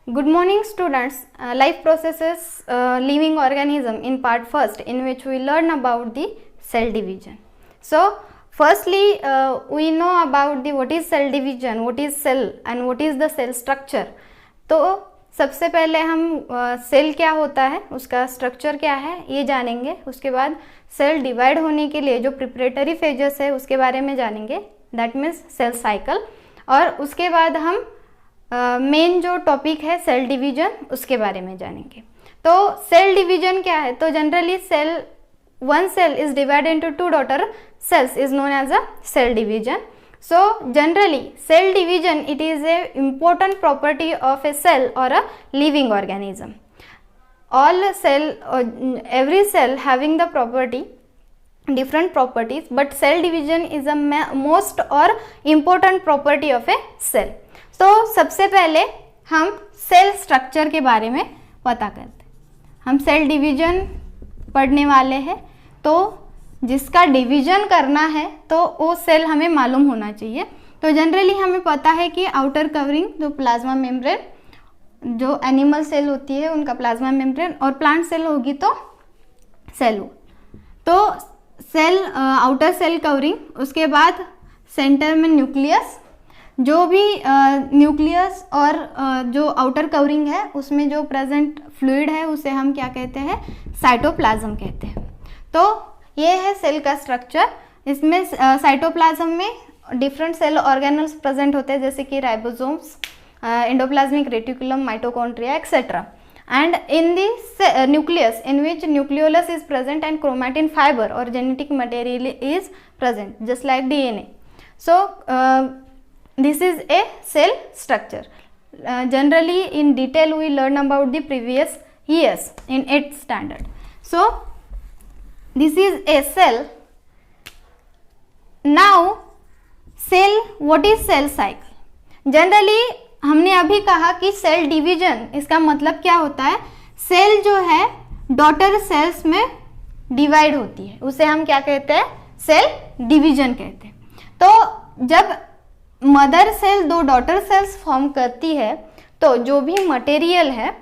Good morning students. Life processes living organism in part first, in which we learn about the cell division. So firstly we know about the what is cell division, what is cell and what is the cell structure. तो सबसे पहले हम cell क्या होता है, उसका structure क्या है ये जानेंगे. उसके बाद सेल डिवाइड होने के लिए जो प्रिपरेटरी फेजेस है उसके बारे में जानेंगे, दैट मीन्स सेल साइकिल. और उसके बाद हम मेन जो टॉपिक है सेल डिवीजन उसके बारे में जानेंगे. तो सेल डिवीजन क्या है, तो generally one cell is divided into two daughter cells is known as a cell division. So generally cell division, it is a important property of a cell or a living organism. All cell, every cell having the property, different properties, but cell division is a most or important property of a cell. तो सबसे पहले हम cell structure के बारे में पता करते हैं. हम सेल डिवीजन पढ़ने वाले हैं, तो जिसका डिवीजन करना है तो वो सेल हमें मालूम होना चाहिए. तो जनरली हमें पता है कि आउटर कवरिंग जो प्लाज्मा मेम्ब्रेन, जो एनिमल सेल होती है उनका प्लाज्मा मेम्ब्रेन, और प्लांट सेल होगी तो सेल वॉल. तो सेल आउटर सेल कवरिंग, उसके बाद सेंटर में न्यूक्लियस, जो भी न्यूक्लियस और जो आउटर कवरिंग है उसमें जो प्रेजेंट फ्लूइड है उसे हम क्या कहते हैं, साइटोप्लाज्म कहते हैं. तो ये है सेल का स्ट्रक्चर. इसमें साइटोप्लाज्म में डिफरेंट सेल ऑर्गेनल्स प्रेजेंट होते हैं, जैसे कि ribosomes, endoplasmic reticulum, mitochondria etcetera. And in the nucleus, in which nucleolus is present and chromatin fibre और genetic material is present just like DNA. So this is a cell structure. Generally in detail we learn about the previous years in 8th standard. So this is a cell. Now cell, what is cell cycle? Generally हमने अभी कहा कि cell division, इसका मतलब क्या होता है, cell जो है डॉटर सेल्स में डिवाइड होती है, उसे हम क्या कहते हैं, सेल डिवीजन कहते हैं. तो जब मदर सेल दो डॉटर सेल्स फॉर्म करती है तो जो भी मटेरियल है,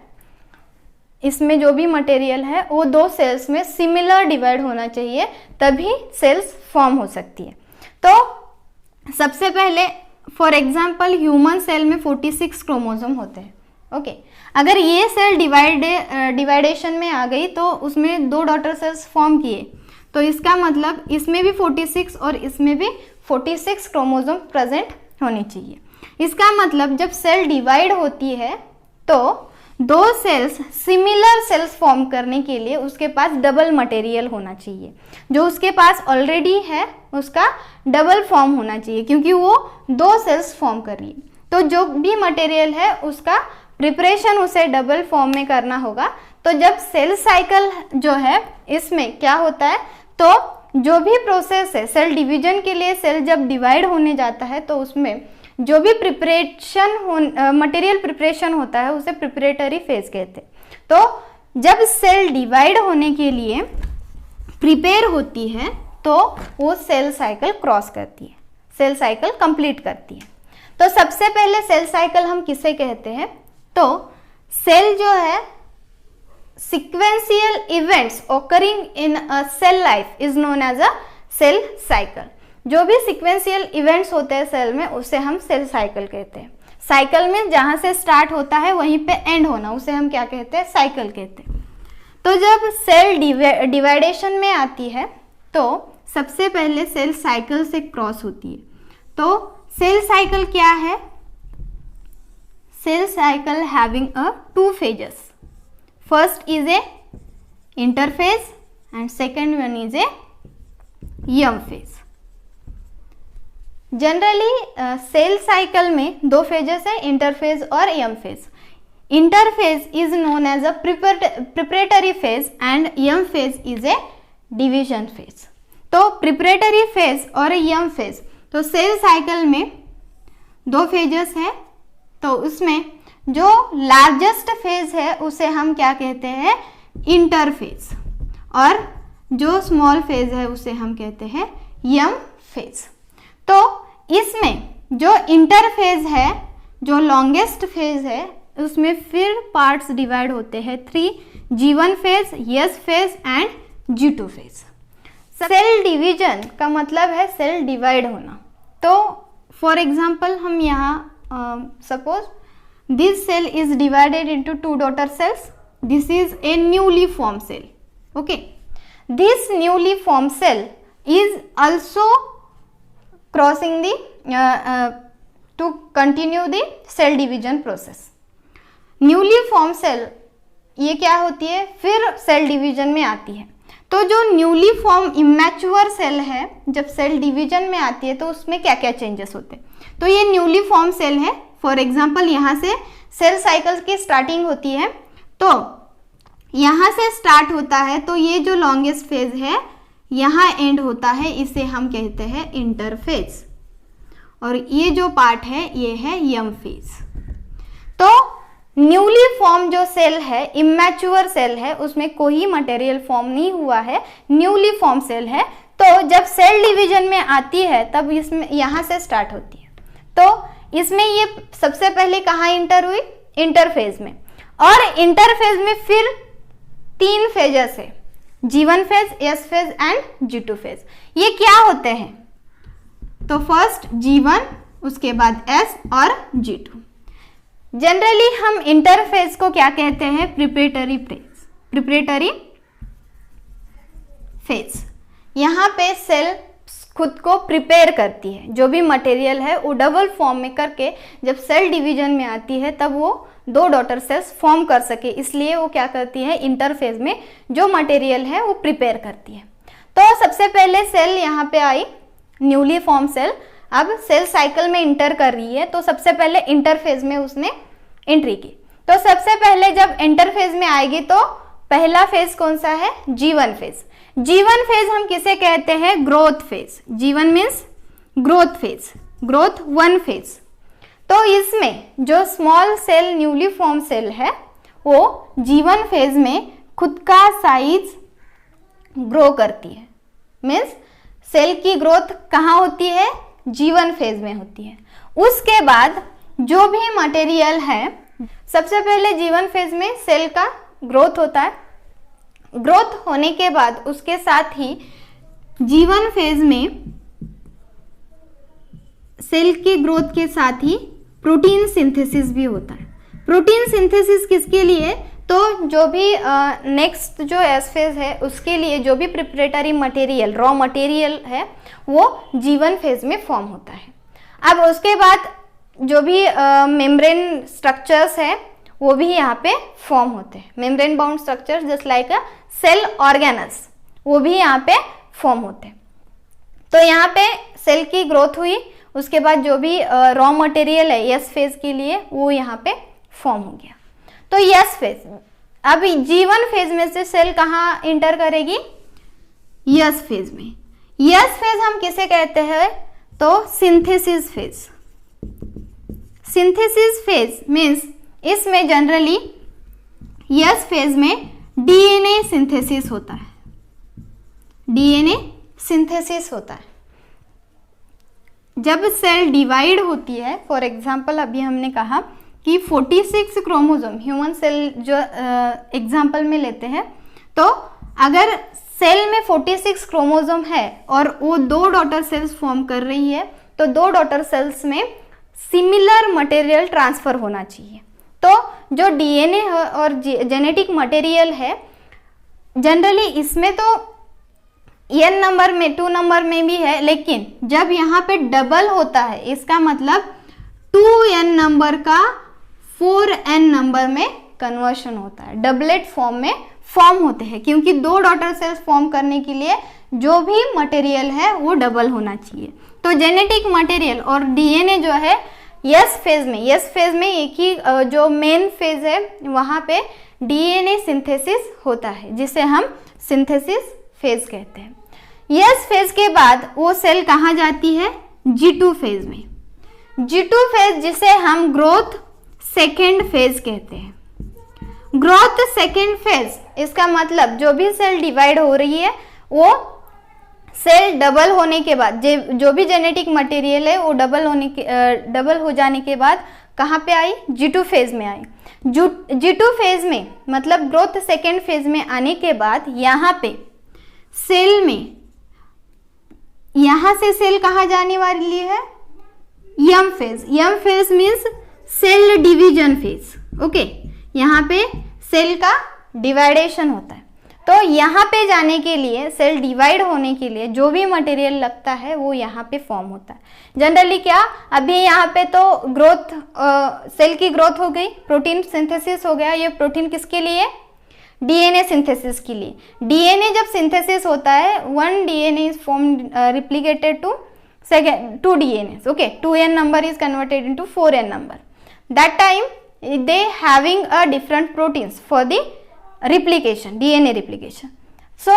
इसमें जो भी मटेरियल है वो दो सेल्स में सिमिलर डिवाइड होना चाहिए, तभी सेल्स फॉर्म हो सकती है. तो सबसे पहले फॉर एग्जांपल ह्यूमन सेल में 46 क्रोमोसोम होते हैं. ओके, अगर ये सेल डिवाइडेशन में आ गई तो उसमें दो डॉटर सेल्स फॉर्म किए, तो इसका मतलब इसमें भी 46 और इसमें भी 46 क्रोमोसोम प्रेजेंट होनी चाहिए. इसका मतलब जब सेल डिवाइड होती है तो दो सेल्स सिमिलर सेल्स फॉर्म करने के लिए उसके पास डबल मटेरियल होना चाहिए. जो उसके पास ऑलरेडी है उसका डबल फॉर्म होना चाहिए, क्योंकि वो दो सेल्स फॉर्म कर रही है. तो जो भी मटेरियल है उसका प्रिपरेशन उसे डबल फॉर्म में करना होगा. तो जब सेल साइकिल जो है इसमें क्या होता है, तो जो भी प्रोसेस है सेल डिवीजन के लिए, सेल जब डिवाइड होने जाता है तो उसमें जो भी मटेरियल प्रिपरेशन होता है उसे प्रिपरेटरी फेज कहते हैं. तो जब सेल डिवाइड होने के लिए प्रिपेयर होती है तो वो सेल साइकिल क्रॉस करती है, सेल साइकिल कंप्लीट करती है. तो सबसे पहले सेल साइकिल हम किसे कहते हैं, तो सेल जो है sequential events occurring in a cell life is known as a cell cycle. जो भी sequential events होते हैं सेल में उसे हम सेल साइकिल कहते हैं. साइकिल में जहां से स्टार्ट होता है वहीं पे एंड होना, उसे हम क्या कहते हैं, साइकिल कहते हैं. तो जब सेल डिवाइडेशन में आती है तो सबसे पहले सेल साइकिल से क्रॉस होती है. तो सेल साइकिल क्या है, cell cycle having a two phases. First is a interphase and second one is a M phase. Generally cell cycle में दो फेजेस है, इंटरफेज और M phase. Interphase is known as a preparatory phase and M phase is a division phase. तो preparatory phase और M phase, तो cell cycle में दो phases है, तो उसमें जो लार्जेस्ट फेज है उसे हम क्या कहते हैं, इंटरफेज, और जो स्मॉल फेज है उसे हम कहते हैं एम फेज. तो इसमें जो इंटरफेज है, जो लॉन्गेस्ट फेज है उसमें फिर पार्ट्स डिवाइड होते हैं 3, G1 phase, S phase and G2 phase. Cell division का मतलब है सेल डिवाइड होना। तो फॉर एग्जाम्पल हम यहाँ suppose this cell is divided into 2 daughter cells, this is a newly form cell, okay. This newly form cell is also crossing the to continue the cell division process। Newly form cell ये क्या होती है, फिर cell division में आती है। तो जो न्यूली फॉर्म इमैच्योर सेल है, जब सेल डिवीजन में आती है तो उसमें क्या क्या चेंजेस होते हैं, तो ये न्यूली फॉर्म सेल है। फॉर एग्जांपल यहाँ से सेल साइकिल की स्टार्टिंग होती है, तो यहाँ से स्टार्ट होता है, तो ये जो लॉन्गेस्ट फेज है यहाँ एंड होता है, इसे हम कहते हैं इंटरफेज, और ये जो पार्ट है ये है यम फेज। तो न्यूली फॉर्म जो सेल है, इमैच्योर सेल है, उसमें कोई मटेरियल फॉर्म नहीं हुआ है, न्यूली फॉर्म सेल है। तो जब सेल डिवीजन में आती है तब इसमें यहाँ से स्टार्ट होती है। तो इसमें ये सबसे पहले कहाँ इंटर हुई, इंटरफेज में, और इंटरफेज में फिर 3 फेजेस है, G1 phase, S phase and G2 phase. ये क्या होते हैं, तो फर्स्ट G1, उसके बाद S और G2। जनरली हम इंटरफेज को क्या कहते हैं, प्रिपरेटरी फेज, प्रिपरेटरी फेज। यहाँ पे सेल खुद को प्रिपेयर करती है, जो भी मटेरियल है वो डबल फॉर्म में करके जब सेल डिवीजन में आती है तब वो 2 डॉटर सेल्स फॉर्म कर सके, इसलिए वो क्या करती है, इंटरफेज में जो मटेरियल है वो प्रिपेयर करती है। तो सबसे पहले सेल यहाँ पे आई, न्यूली फॉर्म सेल, अब सेल साइकिल में इंटर कर रही है, तो सबसे पहले इंटरफेज में उसने एंट्री की। तो सबसे पहले जब इंटरफेज में आएगी तो पहला फेज कौन सा है, G1 फेज। G1 फेज हम किसे कहते हैं, growth phase. G1 means growth phase, growth 1 phase. तो इसमें जो small cell newly form cell है वो G1 फेज में खुद का साइज ग्रो करती है, मीन्स सेल की ग्रोथ कहाँ होती है, G1 फेज में होती है। उसके बाद जो भी मटेरियल है, सबसे पहले G1 फेज में सेल का ग्रोथ होता है, ग्रोथ होने के बाद उसके साथ ही G1 फेज में सेल की ग्रोथ के साथ ही प्रोटीन सिंथेसिस भी होता है। प्रोटीन सिंथेसिस किसके लिए, तो जो भी नेक्स्ट जो एस फेज है उसके लिए जो भी प्रिपरेटरी मटेरियल, रॉ मटेरियल है वो G1 फेज में फॉर्म होता है। अब उसके बाद जो भी मेम्ब्रेन स्ट्रक्चर्स है वो भी यहाँ पे फॉर्म होते हैं, membrane bound structures just like a cell organelles, वो भी यहाँ पे फॉर्म होते हैं। तो यहाँ पे सेल की ग्रोथ हुई, उसके बाद जो भी रॉ मटेरियल है यस फेज के लिए वो यहाँ पे फॉर्म हो गया। तो यस फेज, अब G1 फेज में से सेल कहाँ इंटर करेगी, यस फेज में। यस फेज हम किसे कहते हैं, तो synthesis phase. Synthesis phase means इसमें जनरली यस फेज में डीएनए सिंथेसिस होता है, डीएनए सिंथेसिस होता है। जब सेल डिवाइड होती है, फॉर एग्जांपल अभी हमने कहा कि 46 क्रोमोसोम, ह्यूमन सेल जो एग्जांपल में लेते हैं, तो अगर सेल में 46 क्रोमोसोम है और वो 2 डॉटर सेल्स फॉर्म कर रही है, तो 2 डॉटर सेल्स में सिमिलर मटेरियल ट्रांसफर होना चाहिए। तो जो डीएनए और जेनेटिक मटेरियल है, जनरली इसमें तो n नंबर में 2 नंबर में भी है, लेकिन जब यहाँ पे डबल होता है इसका मतलब 2n नंबर का 4n नंबर में कन्वर्शन होता है, डबलेट फॉर्म में फॉर्म होते हैं, क्योंकि 2 डॉटर सेल्स फॉर्म करने के लिए जो भी मटेरियल है वो डबल होना चाहिए। तो जेनेटिक मटेरियल और डीएनए जो है यस फेज में एक ही जो मेन फेज है वहाँ पे डीएनए सिंथेसिस होता है, जिसे हम सिंथेसिस फेज कहते हैं। यस फेज के बाद वो सेल कहाँ जाती है, G2 फेज में। G2 फेज जिसे हम ग्रोथ सेकेंड फेज कहते हैं। ग्रोथ सेकेंड फेज, इसका मतलब जो भी सेल डिवाइड हो रही है वो सेल डबल होने के बाद, जो भी जेनेटिक मटेरियल है वो डबल हो जाने के बाद कहाँ पे आई, G2 फेज में आई। G2 फेज में मतलब ग्रोथ सेकेंड फेज में आने के बाद यहाँ पे सेल में, यहाँ से सेल कहाँ जाने वाली है, M phase. M phase means cell division phase. Okay, यहाँ पे सेल का डिवाइडेशन होता है। तो यहाँ पे जाने के लिए, सेल डिवाइड होने के लिए जो भी मटेरियल लगता है वो यहाँ पे फॉर्म होता है। जनरली क्या, अभी यहाँ पे तो ग्रोथ, सेल की ग्रोथ हो गई, प्रोटीन सिंथेसिस हो गया। ये प्रोटीन किसके लिए, डीएनए सिंथेसिस के लिए। डीएनए जब सिंथेसिस होता है, 1 DNA is form replicated to 2 DNA. Okay, 2n number is converted into 4n number. That time they having a different proteins for the replication, DNA replication. So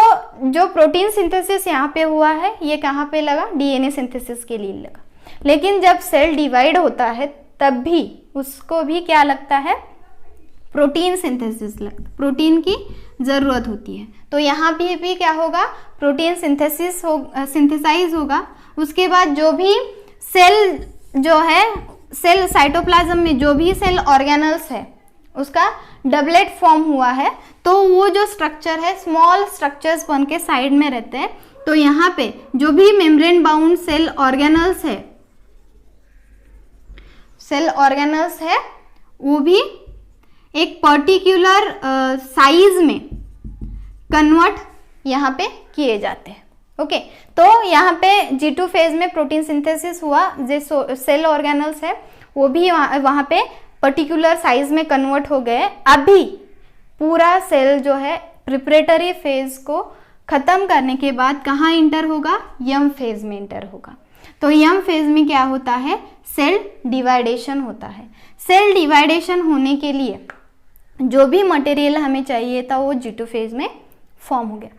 जो protein synthesis यहाँ पे हुआ है, ये कहाँ पे लगा, डीएनए सिंथेसिस के लिए लगा। लेकिन जब सेल डिवाइड होता है तब भी उसको भी क्या लगता है, प्रोटीन सिंथेसिस लगता, प्रोटीन की ज़रूरत होती है। तो यहाँ भी क्या होगा, प्रोटीन सिंथेसाइज होगा। उसके बाद जो भी सेल जो है, सेल साइटोप्लाज्म में जो भी सेल ऑर्गेनल्स है उसका डबलेट फॉर्म हुआ है, तो वो जो स्ट्रक्चर है, स्मॉल स्ट्रक्चर्स बन के साइड में रहते हैं। तो यहाँ पे जो भी मेम्ब्रेन बाउंड सेल ऑर्गेनल्स है, वो भी एक पर्टिकुलर साइज में कन्वर्ट यहाँ पे किए जाते हैं। ओके, तो यहाँ पे G2 फेज में प्रोटीन सिंथेसिस हुआ, जो सेल ऑर्गेनल्स है वो भी वहाँ पे पर्टिकुलर साइज में कन्वर्ट हो गए। अभी पूरा सेल जो है प्रिपरेटरी फेज को खत्म करने के बाद कहाँ इंटर होगा, यम फेज में इंटर होगा। तो यम फेज में क्या होता है, सेल डिवाइडेशन होता है। सेल डिवाइडेशन होने के लिए जो भी मटेरियल हमें चाहिए था वो G2 फेज में फॉर्म हो गया।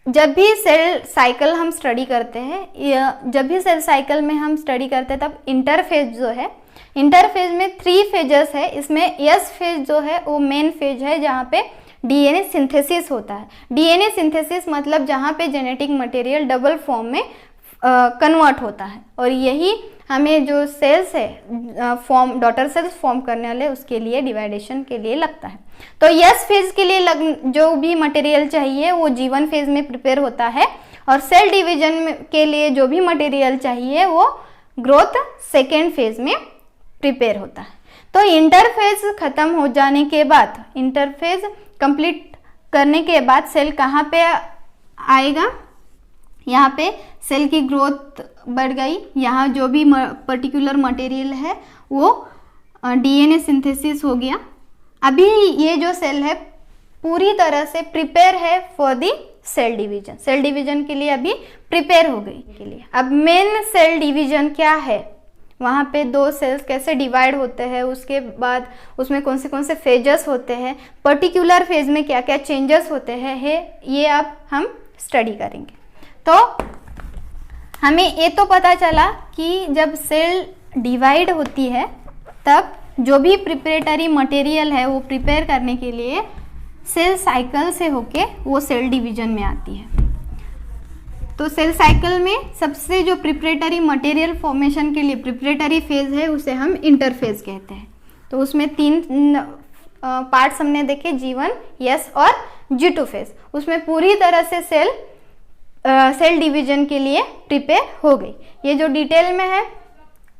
जब भी सेल साइकिल हम स्टडी करते हैं, जब भी सेल साइकिल में हम स्टडी करते हैं, तब इंटरफेज जो है, इंटरफेज में 3 फेजेस है। इसमें एस फेज जो है वो मेन फेज है, जहाँ पे डीएनए सिंथेसिस होता है। डीएनए सिंथेसिस मतलब जहाँ पे जेनेटिक मटेरियल डबल फॉर्म में कन्वर्ट होता है, और यही हमें जो सेल्स है फॉर्म, डॉटर सेल्स फॉर्म करने वाले, उसके लिए डिवाइडेशन के लिए लगता है। तो यस फेज के लिए जो भी मटेरियल चाहिए वो G1 फेज में प्रिपेयर होता है, और सेल डिवीजन के लिए जो भी मटेरियल चाहिए वो ग्रोथ सेकेंड फेज में प्रिपेयर होता है। तो इंटरफेज खत्म हो जाने के बाद, इंटरफेज कंप्लीट करने के बाद सेल कहाँ पे आएगा, यहाँ पे सेल की ग्रोथ बढ़ गई। यहाँ जो भी पर्टिकुलर मटेरियल है वो डीएनए सिंथेसिस हो गया। अभी ये जो सेल है पूरी तरह से प्रिपेयर है for the cell division. Cell division के लिए अभी प्रिपेयर हो गई के लिए। अब मेन सेल डिवीजन क्या है, वहाँ पे 2 सेल्स कैसे डिवाइड होते हैं, उसके बाद उसमें कौन से फेजेस होते हैं, पर्टिकुलर फेज में क्या क्या चेंजेस होते हैं, ये अब हम स्टडी करेंगे। तो हमें ये तो पता चला कि जब सेल डिवाइड होती है तब जो भी प्रिपरेटरी मटेरियल है वो प्रिपेयर करने के लिए सेल साइकिल से होके वो सेल डिवीजन में आती है। तो सेल साइकिल में सबसे जो प्रिपरेटरी मटेरियल फॉर्मेशन के लिए प्रिपरेटरी फेज है उसे हम इंटरफेज कहते हैं। तो उसमें 3 पार्ट्स हमने देखे, G1, S और G2 फेज। उसमें पूरी तरह से सेल डिवीजन के लिए प्रिपेयर हो गई। ये जो डिटेल में है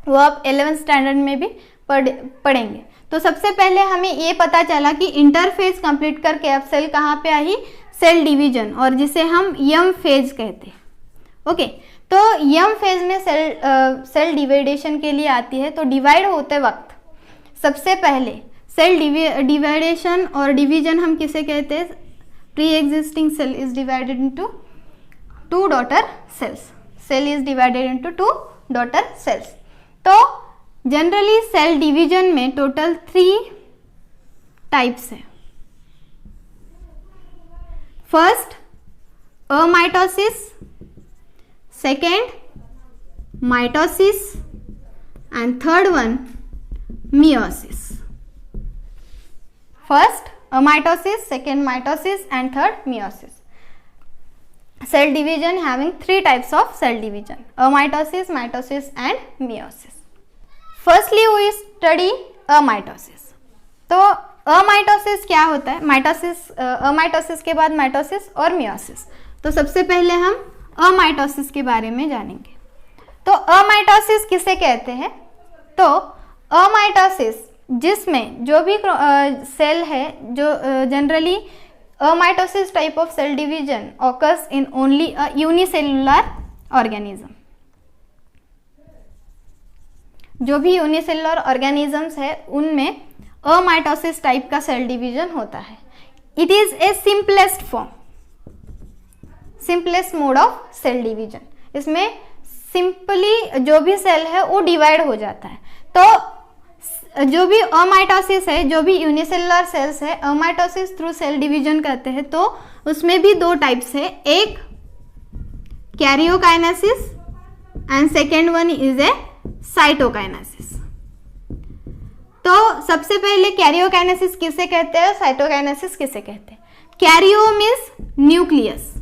वो आप 11th स्टैंडर्ड में भी पढ़ेंगे। तो सबसे पहले हमें ये पता चला कि इंटरफेज कंप्लीट करके अब सेल कहाँ पे आई, सेल डिवीजन, और जिसे हम यम फेज कहते हैं। ओके, तो यम फेज में सेल डिवाइडेशन के लिए आती है। तो डिवाइड होते वक्त सबसे पहले सेल डिवाइडेशन और डिवीजन हम किसे कहते हैं, pre existing cell is divided into 2 daughter cells. Cell is divided into 2 daughter cells. तो जनरली सेल डिवीजन में टोटल 3 टाइप्स है। First amitosis, second mitosis and third one meiosis. First amitosis, second mitosis and third meiosis. Cell division having 3 types of cell division: amitosis, mitosis and meiosis. Firstly we study amitosis. तो अमाइटोसिस क्या होता है? Mitosis, अमाइटोसिस के बाद mitosis और meiosis. तो सबसे पहले हम अमाइटोसिस के बारे में जानेंगे। तो अमाइटोसिस किसे कहते हैं? तो अमाइटोसिस जिसमें जो भी सेल है, जो generally amitosis type of cell division occurs in only a unicellular organism. जो भी यूनिसेलुलर ऑर्गेनिजम्स है उनमें अमाइटोसिस टाइप का सेल डिवीजन होता है। It is a simplest form, simplest mode of cell division. इसमें सिंपली जो भी सेल है वो डिवाइड हो जाता है। तो जो भी अमाइटोसिस है, जो भी यूनिसेलुलर सेल्स है, अमाइटोसिस थ्रू सेल डिवीजन करते हैं, तो उसमें भी दो टाइप्स है, एक karyokinesis and second one is a cytokinesis. तो सबसे पहले कैरियोकाइनेसिस किसे कहते हैं, साइटोकाइनेसिस किसे कहते हैं? Karyo means nucleus,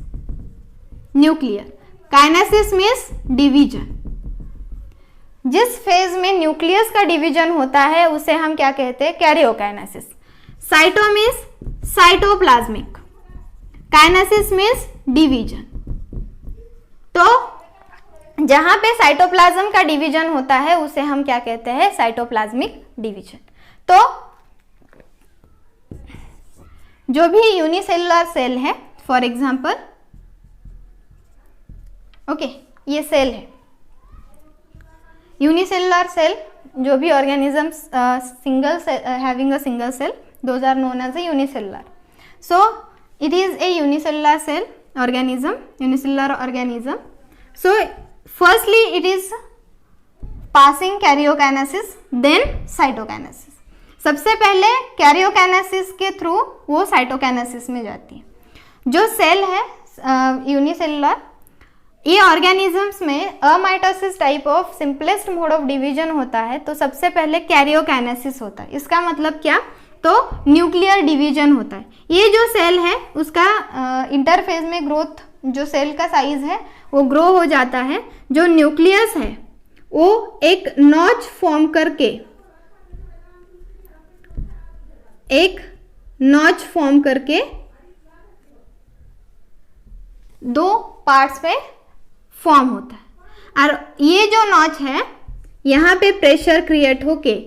nuclear, kinesis means division. जिस फेज में न्यूक्लियस का डिवीजन होता है उसे हम क्या कहते हैं? Karyokinesis. Cyto means cytoplasmic, kinesis means division. तो जहां पे साइटोप्लाज्म का डिवीजन होता है उसे हम क्या कहते हैं? Cytoplasmic division. तो जो भी यूनिसेलुलर सेल है, फॉर एग्जांपल ओके, ये सेल है यूनिसेलुलर सेल। जो भी organisms single having a single cell, those are known as a unicellular. So it is a unicellular cell organism, unicellular organism. So firstly it is passing karyokinesis, then cytokinesis. सबसे पहले karyokinesis के through वो cytokinesis में जाती है। जो cell है unicellular, ये ऑर्गेनिजम्स में amitosis type of simplest mode of division होता है। तो सबसे पहले कैरियोकाइनेसिस होता है। इसका मतलब क्या? तो न्यूक्लियर डिवीजन होता है। ये जो सेल है उसका इंटरफेज में ग्रोथ, जो सेल का साइज है वो ग्रो हो जाता है। जो न्यूक्लियस है वो एक नॉच फॉर्म करके, एक नॉच फॉर्म करके दो पार्ट्स में फॉर्म होता है। और ये जो नॉच है यहाँ पे प्रेशर क्रिएट होके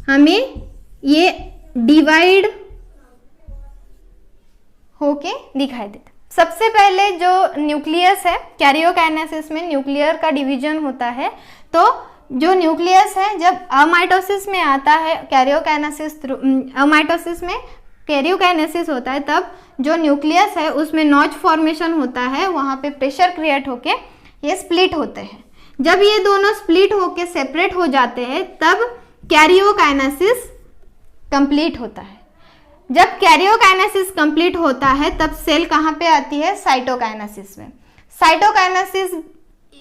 हमें ये डिवाइड होके दिखाई देता। सबसे पहले जो न्यूक्लियस है, कैरियोकाइनेसिस में न्यूक्लियर का डिवीजन होता है। तो जो न्यूक्लियस है जब अमाइटोसिस में आता है, कैरियोकाइनेसिस थ्रू अमाइटोसिस में कैरियोकाइनेसिस होता है, तब जो न्यूक्लियस है उसमें नॉच फॉर्मेशन होता है, वहाँ पे प्रेशर क्रिएट होके ये स्प्लिट होते हैं। जब ये दोनों स्प्लिट होके सेपरेट हो जाते हैं तब कैरियोकाइनेसिस कंप्लीट होता है। जब कैरियोकाइनेसिस कंप्लीट होता है तब सेल कहाँ पे आती है? साइटोकाइनेसिस में। Cytokinesis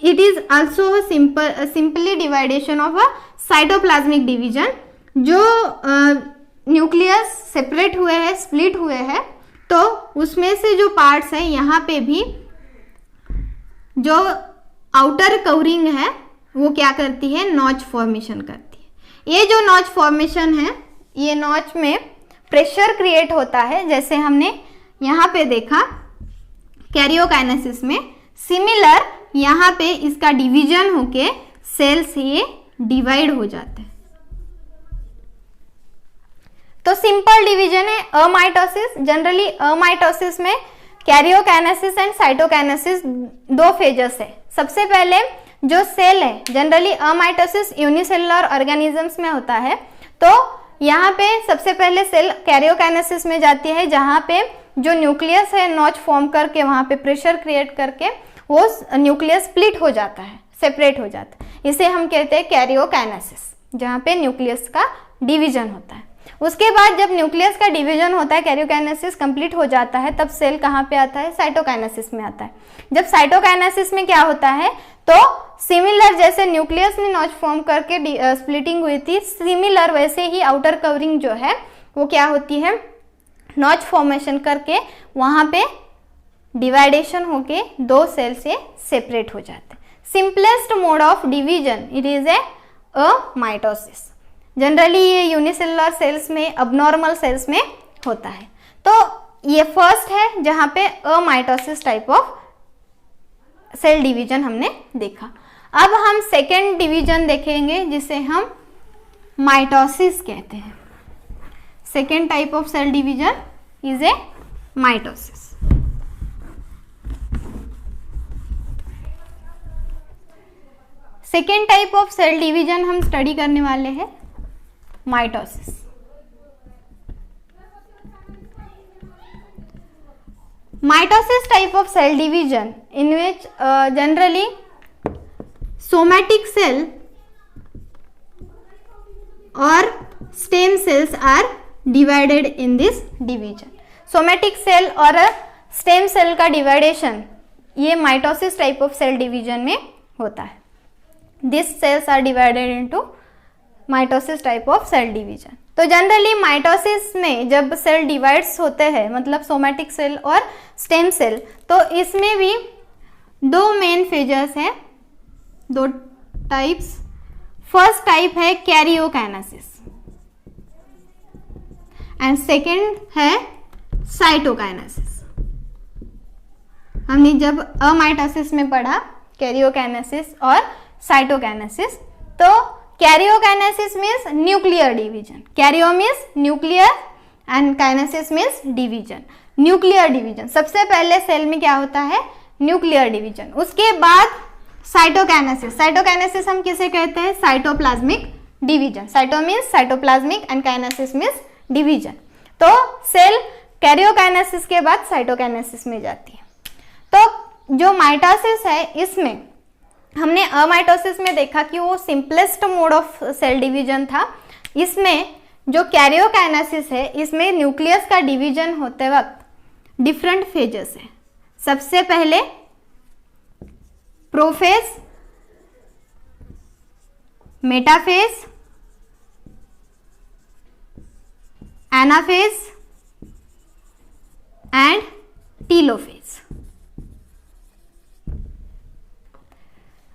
it is also simply divideation of a cytoplasmic division. जो न्यूक्लियस सेपरेट हुए हैं, स्प्लिट हुए हैं, तो उसमें से जो पार्ट्स हैं यहाँ पे भी जो आउटर कवरिंग है वो क्या करती है? नॉच फॉर्मेशन करती है। ये जो नॉच फॉर्मेशन है, ये नॉच में प्रेशर क्रिएट होता है, जैसे हमने यहाँ पे देखा कैरियोकाइनेसिस में। सिमिलर यहाँ पे इसका डिवीजन होके सेल से ये डिवाइड हो जाते हैं। तो सिंपल डिवीजन है अमाइटोसिस। जनरली अमाइटोसिस में कैरियोकाइनेसिस एंड साइटोकाइनेसिस दो फेजेस है। सबसे पहले जो सेल है, जनरली अमाइटोसिस यूनिसेलुलर ऑर्गेनिजम्स में होता है। तो यहाँ पे सबसे पहले सेल कैरियोकाइनेसिस में जाती है, जहाँ पे जो न्यूक्लियस है नॉच फॉर्म करके वहाँ पे प्रेशर क्रिएट करके वो न्यूक्लियस स्प्लिट हो जाता है, सेपरेट हो जाता है। इसे हम कहते हैं कैरियोकाइनेसिस, जहाँ पे न्यूक्लियस का डिवीजन होता है। उसके बाद जब न्यूक्लियस का डिवीजन होता है, कैरियोकाइनेसिस कंप्लीट हो जाता है, तब सेल कहाँ पे आता है? साइटोकाइनेसिस में आता है। जब साइटोकाइनेसिस में क्या होता है? तो सिमिलर जैसे न्यूक्लियस ने नॉच फॉर्म करके स्प्लिटिंग हुई थी, सिमिलर वैसे ही आउटर कवरिंग जो है वो क्या होती है? नॉच फॉर्मेशन करके वहाँ पे डिवाइडेशन होके दो सेल से सेपरेट हो जाते हैं। Simplest mode of division it is a mitosis. Generally ये यूनिसेलुलर सेल्स में, अबनॉर्मल सेल्स में होता है। तो ये फर्स्ट है जहाँ पे अमाइटोसिस टाइप ऑफ सेल डिवीजन हमने देखा। अब हम सेकेंड डिवीजन देखेंगे जिसे हम माइटोसिस कहते हैं। Second type of cell division is a mitosis. Second type of cell division हम स्टडी करने वाले हैं mitosis. Mitosis type of cell division in which generally somatic cell or stem cells are divided in this division. Somatic cell और stem cell का dividation ये mitosis type of cell division में होता है। These cells are divided into mitosis type of cell division. तो generally mitosis में जब cell divides होते हैं, मतलब सोमैटिक सेल और स्टेम सेल, तो इसमें भी दो मेन फेजेस हैं, दो टाइप्स। फर्स्ट टाइप है कैरियोकाइनेसिस एंड सेकंड है साइटोकाइनेसिस। हमने जब अमाइटोसिस में पढ़ा कैरियोकाइनेसिस और साइटोकाइनेसिस, तो karyokinesis means nuclear division. Cairo means nuclear and kinesis means division. Nuclear division सबसे पहले सेल में क्या होता है, न्यूक्लियर डिवीजन। उसके बाद साइटोकाइनेसिस। साइटोकाइनेसिस हम किसे कहते हैं, cytoplasmic division. Cyto means cytoplasmic and kinesis means division. तो सेल कैरियोकाइनेसिस के बाद साइटोकाइनेसिस में जाती है। तो जो माइटोसिस है, इसमें हमने अमाइटोसिस में देखा कि वो simplest mode of cell division था। इसमें जो कैरियोकाइनेसिस है, इसमें न्यूक्लियस का डिवीजन होते वक्त डिफरेंट फेजेस है। सबसे पहले prophase, metaphase, anaphase and telophase.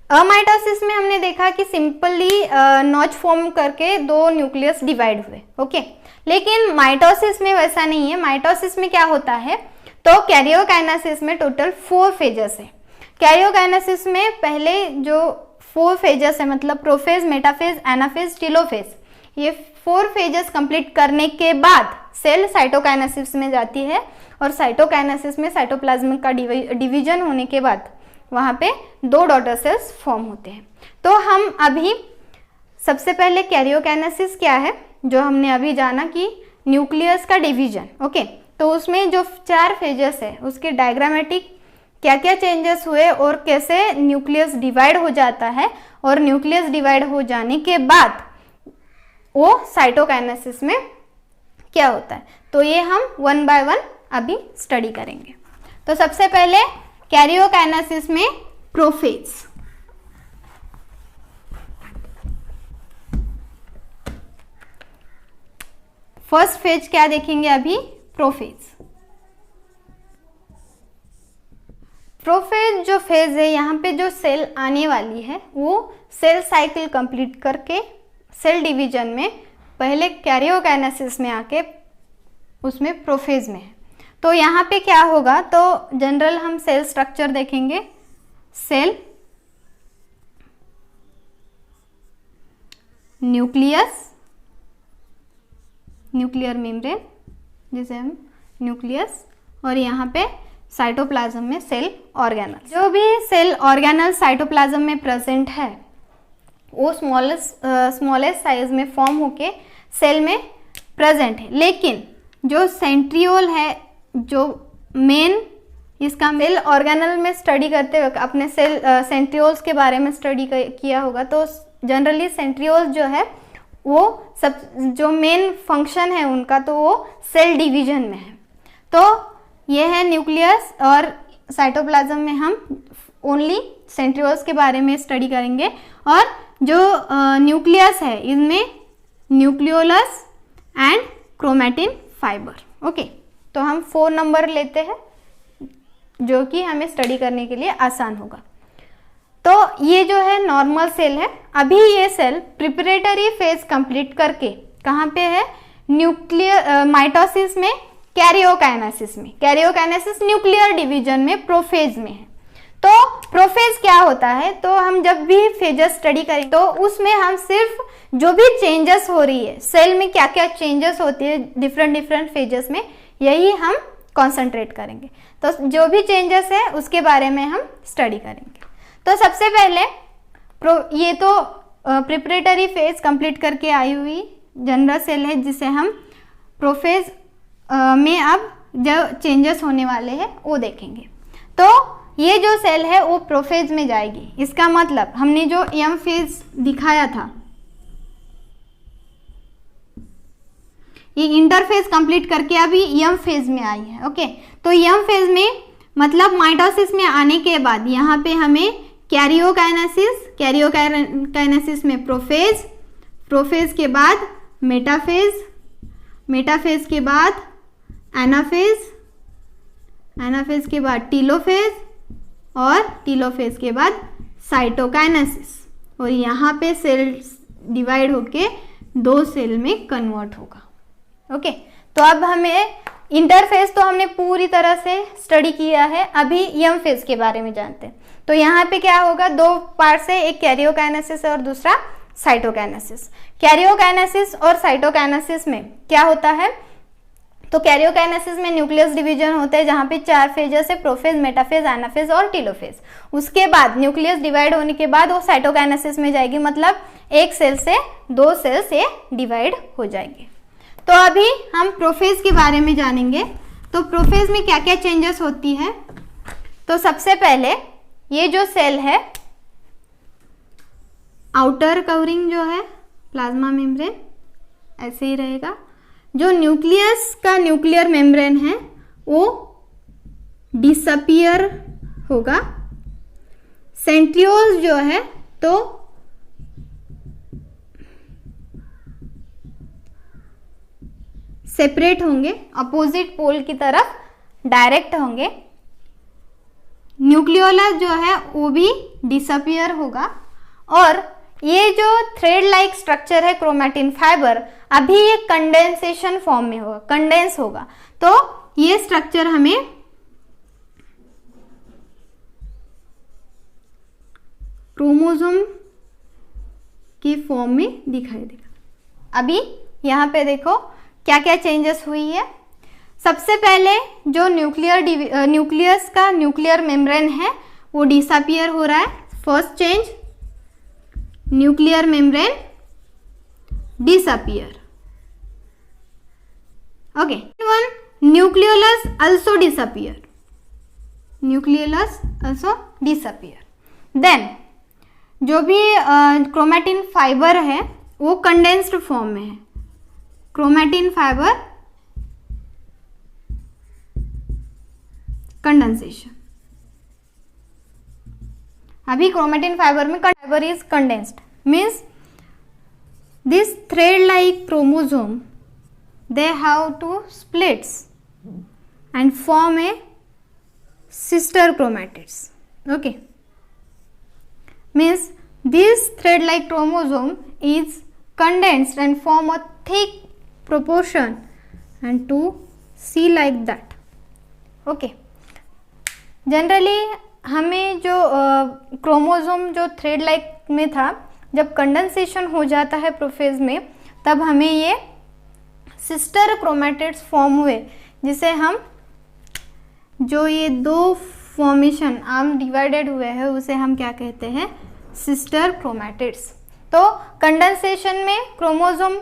Amitosis में हमने देखा कि सिंपली नॉच फॉर्म करके दो न्यूक्लियस डिवाइड हुए, ओके। लेकिन माइटोसिस में वैसा नहीं है। माइटोसिस में क्या होता है, तो कैरियोकाइनेसिस में टोटल 4 फेजेस है। कैरियोकाइनेसिस में पहले जो 4 फेजेस है, मतलब प्रोफेज, मेटाफेज, एनाफेज, टीलोफेज, ये 4 फेजेस कंप्लीट करने के बाद सेल साइटोकाइनेसिस में जाती है। और साइटोकाइनेसिस में साइटोप्लाज्म का डिवीजन होने के बाद वहाँ पे 2 डॉटर सेल्स फॉर्म होते हैं। तो हम अभी सबसे पहले कैरियोकाइनेसिस क्या है, जो हमने अभी जाना कि न्यूक्लियस का डिवीजन, ओके। तो उसमें जो 4 फेजेस है, उसके डायग्रामेटिक क्या क्या चेंजेस हुए और कैसे न्यूक्लियस डिवाइड हो जाता है, और न्यूक्लियस डिवाइड हो जाने के बाद वो साइटोकाइनेसिस में क्या होता है, तो ये हम 1 बाय 1 अभी स्टडी करेंगे। तो सबसे पहले कैरियोकाइनेसिस में प्रोफेज। फर्स्ट फेज क्या देखेंगे अभी, प्रोफेज। प्रोफेज जो फेज है, यहाँ पे जो सेल आने वाली है वो सेल साइकिल कंप्लीट करके सेल डिवीजन में पहले कैरियोकाइनेसिस में आके उसमें प्रोफेज में है। तो यहाँ पे क्या होगा, तो जनरल हम सेल स्ट्रक्चर देखेंगे। सेल, न्यूक्लियस, न्यूक्लियर मेम्ब्रेन जिसे हम न्यूक्लियस, और यहाँ पे साइटोप्लाज्म में सेल ऑर्गेनल। जो भी सेल ऑर्गेनल साइटोप्लाज्म में प्रेजेंट है वो स्मॉलेस्ट साइज में फॉर्म होके सेल में प्रेजेंट है। लेकिन जो सेंट्रियोल है, जो मेन इसका सेल ऑर्गेनल में स्टडी करते वक्त अपने सेल सेंट्रियोल्स के बारे में स्टडी किया होगा, तो जनरली सेंट्रियोल्स जो है वो सब जो मेन फंक्शन है उनका, तो वो सेल डिवीजन में है। तो ये है न्यूक्लियस, और साइटोप्लाज्म में हम ओनली सेंट्रियोल्स के बारे में स्टडी करेंगे। और जो न्यूक्लियस है, इनमें nucleolus and chromatin fibre, okay. तो हम 4 नंबर लेते हैं जो कि हमें स्टडी करने के लिए आसान होगा। तो ये जो है नॉर्मल सेल है। अभी ये सेल प्रिपरेटरी फेज कंप्लीट करके कहाँ पे है, न्यूक्लियर माइटोसिस में, कैरियोकाइनेसिस में, कैरियोकाइनेसिस न्यूक्लियर डिवीजन में, प्रोफेज में है। तो प्रोफेज क्या होता है, तो हम जब भी फेजेस स्टडी करें तो उसमें हम सिर्फ जो भी चेंजेस हो रही है सेल में, क्या क्या चेंजेस होती है डिफरेंट फेजेस में, यही हम कॉन्सेंट्रेट करेंगे। तो जो भी चेंजेस है उसके बारे में हम स्टडी करेंगे। तो सबसे पहले ये तो प्रिपरेटरी फेज कंप्लीट करके आई हुई जनरल सेल है, जिसे हम प्रोफेज में अब जो चेंजेस होने वाले हैं वो देखेंगे। तो ये जो सेल है वो प्रोफेज में जाएगी। इसका मतलब हमने जो एम फेज दिखाया था, ये इंटरफेज कंप्लीट करके अभी एम फेज में आई है। ओके, तो एम फेज में मतलब माइटोसिस में आने के बाद यहाँ पे हमें कैरियोकाइनेसिस, कैरियोकाइनेसिस में प्रोफेज, प्रोफेज के बाद मेटाफेज, मेटाफेज के बाद एनाफेज, एनाफेज के बाद टीलोफेज और टीलोफेज के बाद साइटोकाइनेसिस। और यहाँ पे सेल डिवाइड होके 2 सेल में कन्वर्ट होगा। ओके, तो अब हमें इंटरफेज तो हमने पूरी तरह से स्टडी किया है, अभी एम फेज के बारे में जानते हैं। तो यहाँ पे क्या होगा, 2 पार्ट है, एक कैरियोकाइनेसिस और दूसरा साइटोकाइनेसिस। कैरियोकाइनेसिस और साइटोकाइनेसिस में क्या होता है, तो कैरियोकाइनेसिस में न्यूक्लियस डिवीजन होते हैं जहाँ पे 4 फेजेस है, प्रोफेज, मेटाफेज, एनाफेज और टीलोफेज। उसके बाद न्यूक्लियस डिवाइड होने के बाद वो साइटोकाइनेसिस में जाएगी, मतलब एक सेल से 2 सेल से डिवाइड हो जाएंगे। तो अभी हम प्रोफेज के बारे में जानेंगे। तो प्रोफेज में क्या क्या चेंजेस होती है, तो सबसे पहले ये जो सेल है, आउटर कवरिंग जो है प्लाज्मा मेम्ब्रेन ऐसे ही रहेगा। जो न्यूक्लियस का न्यूक्लियर मेम्ब्रेन है वो डिसअपियर होगा। सेंट्रियोल्स जो है तो सेपरेट होंगे, अपोजिट पोल की तरफ डायरेक्ट होंगे। न्यूक्लियोलस जो है वो भी डिसअपियर होगा। और ये जो थ्रेड लाइक स्ट्रक्चर है क्रोमैटिन फाइबर, अभी ये कंडेंसेशन फॉर्म में होगा, कंडेंस होगा। तो ये स्ट्रक्चर हमें क्रोमोसोम के फॉर्म में दिखाई देगा। अभी यहाँ पे देखो क्या क्या चेंजेस हुई है। सबसे पहले जो न्यूक्लियस का न्यूक्लियर मेम्ब्रेन है वो डिसअपियर हो रहा है। First change, nuclear membrane disappear. Okay, one nucleolus also disappear. Nucleolus also disappear. Then जो भी क्रोमैटिन फाइबर है वो कंडेंस्ड फॉर्म में है। क्रोमैटिन फाइबर कंडेंसेशन, अभी क्रोमैटिन फाइबर में fibre is condensed, means this thread like chromosome they have two splits and form a sister chromatids. Okay, means this thread like chromosome is condensed and form a thick proportion and to see like that. Okay, generally हमें जो chromosome जो thread like में था, जब condensation हो जाता है prophase में, तब हमें ये सिस्टर क्रोमैटिड्स फॉर्म हुए, जिसे हम जो ये 2 फॉर्मेशन आर्म डिवाइडेड हुए हैं उसे हम क्या कहते हैं, सिस्टर क्रोमैटिड्स। तो कंडेंसेशन में क्रोमोसोम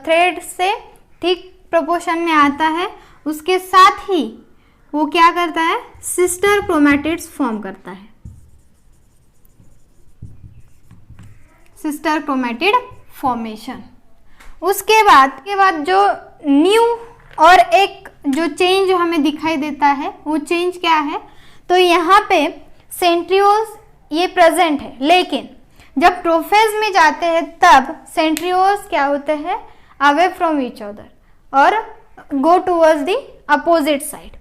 थ्रेड से थिक प्रोपोर्शन में आता है, उसके साथ ही वो क्या करता है, सिस्टर क्रोमैटिड्स फॉर्म करता है, सिस्टर क्रोमैटिड फॉर्मेशन। उसके बाद जो न्यू और एक जो चेंज हमें दिखाई देता है वो चेंज क्या है, तो यहाँ पे सेंट्रियोल्स ये प्रेजेंट है, लेकिन जब प्रोफेज में जाते हैं तब सेंट्रियोल्स क्या होते हैं, अवे फ्रॉम ईच अदर और go towards the opposite side.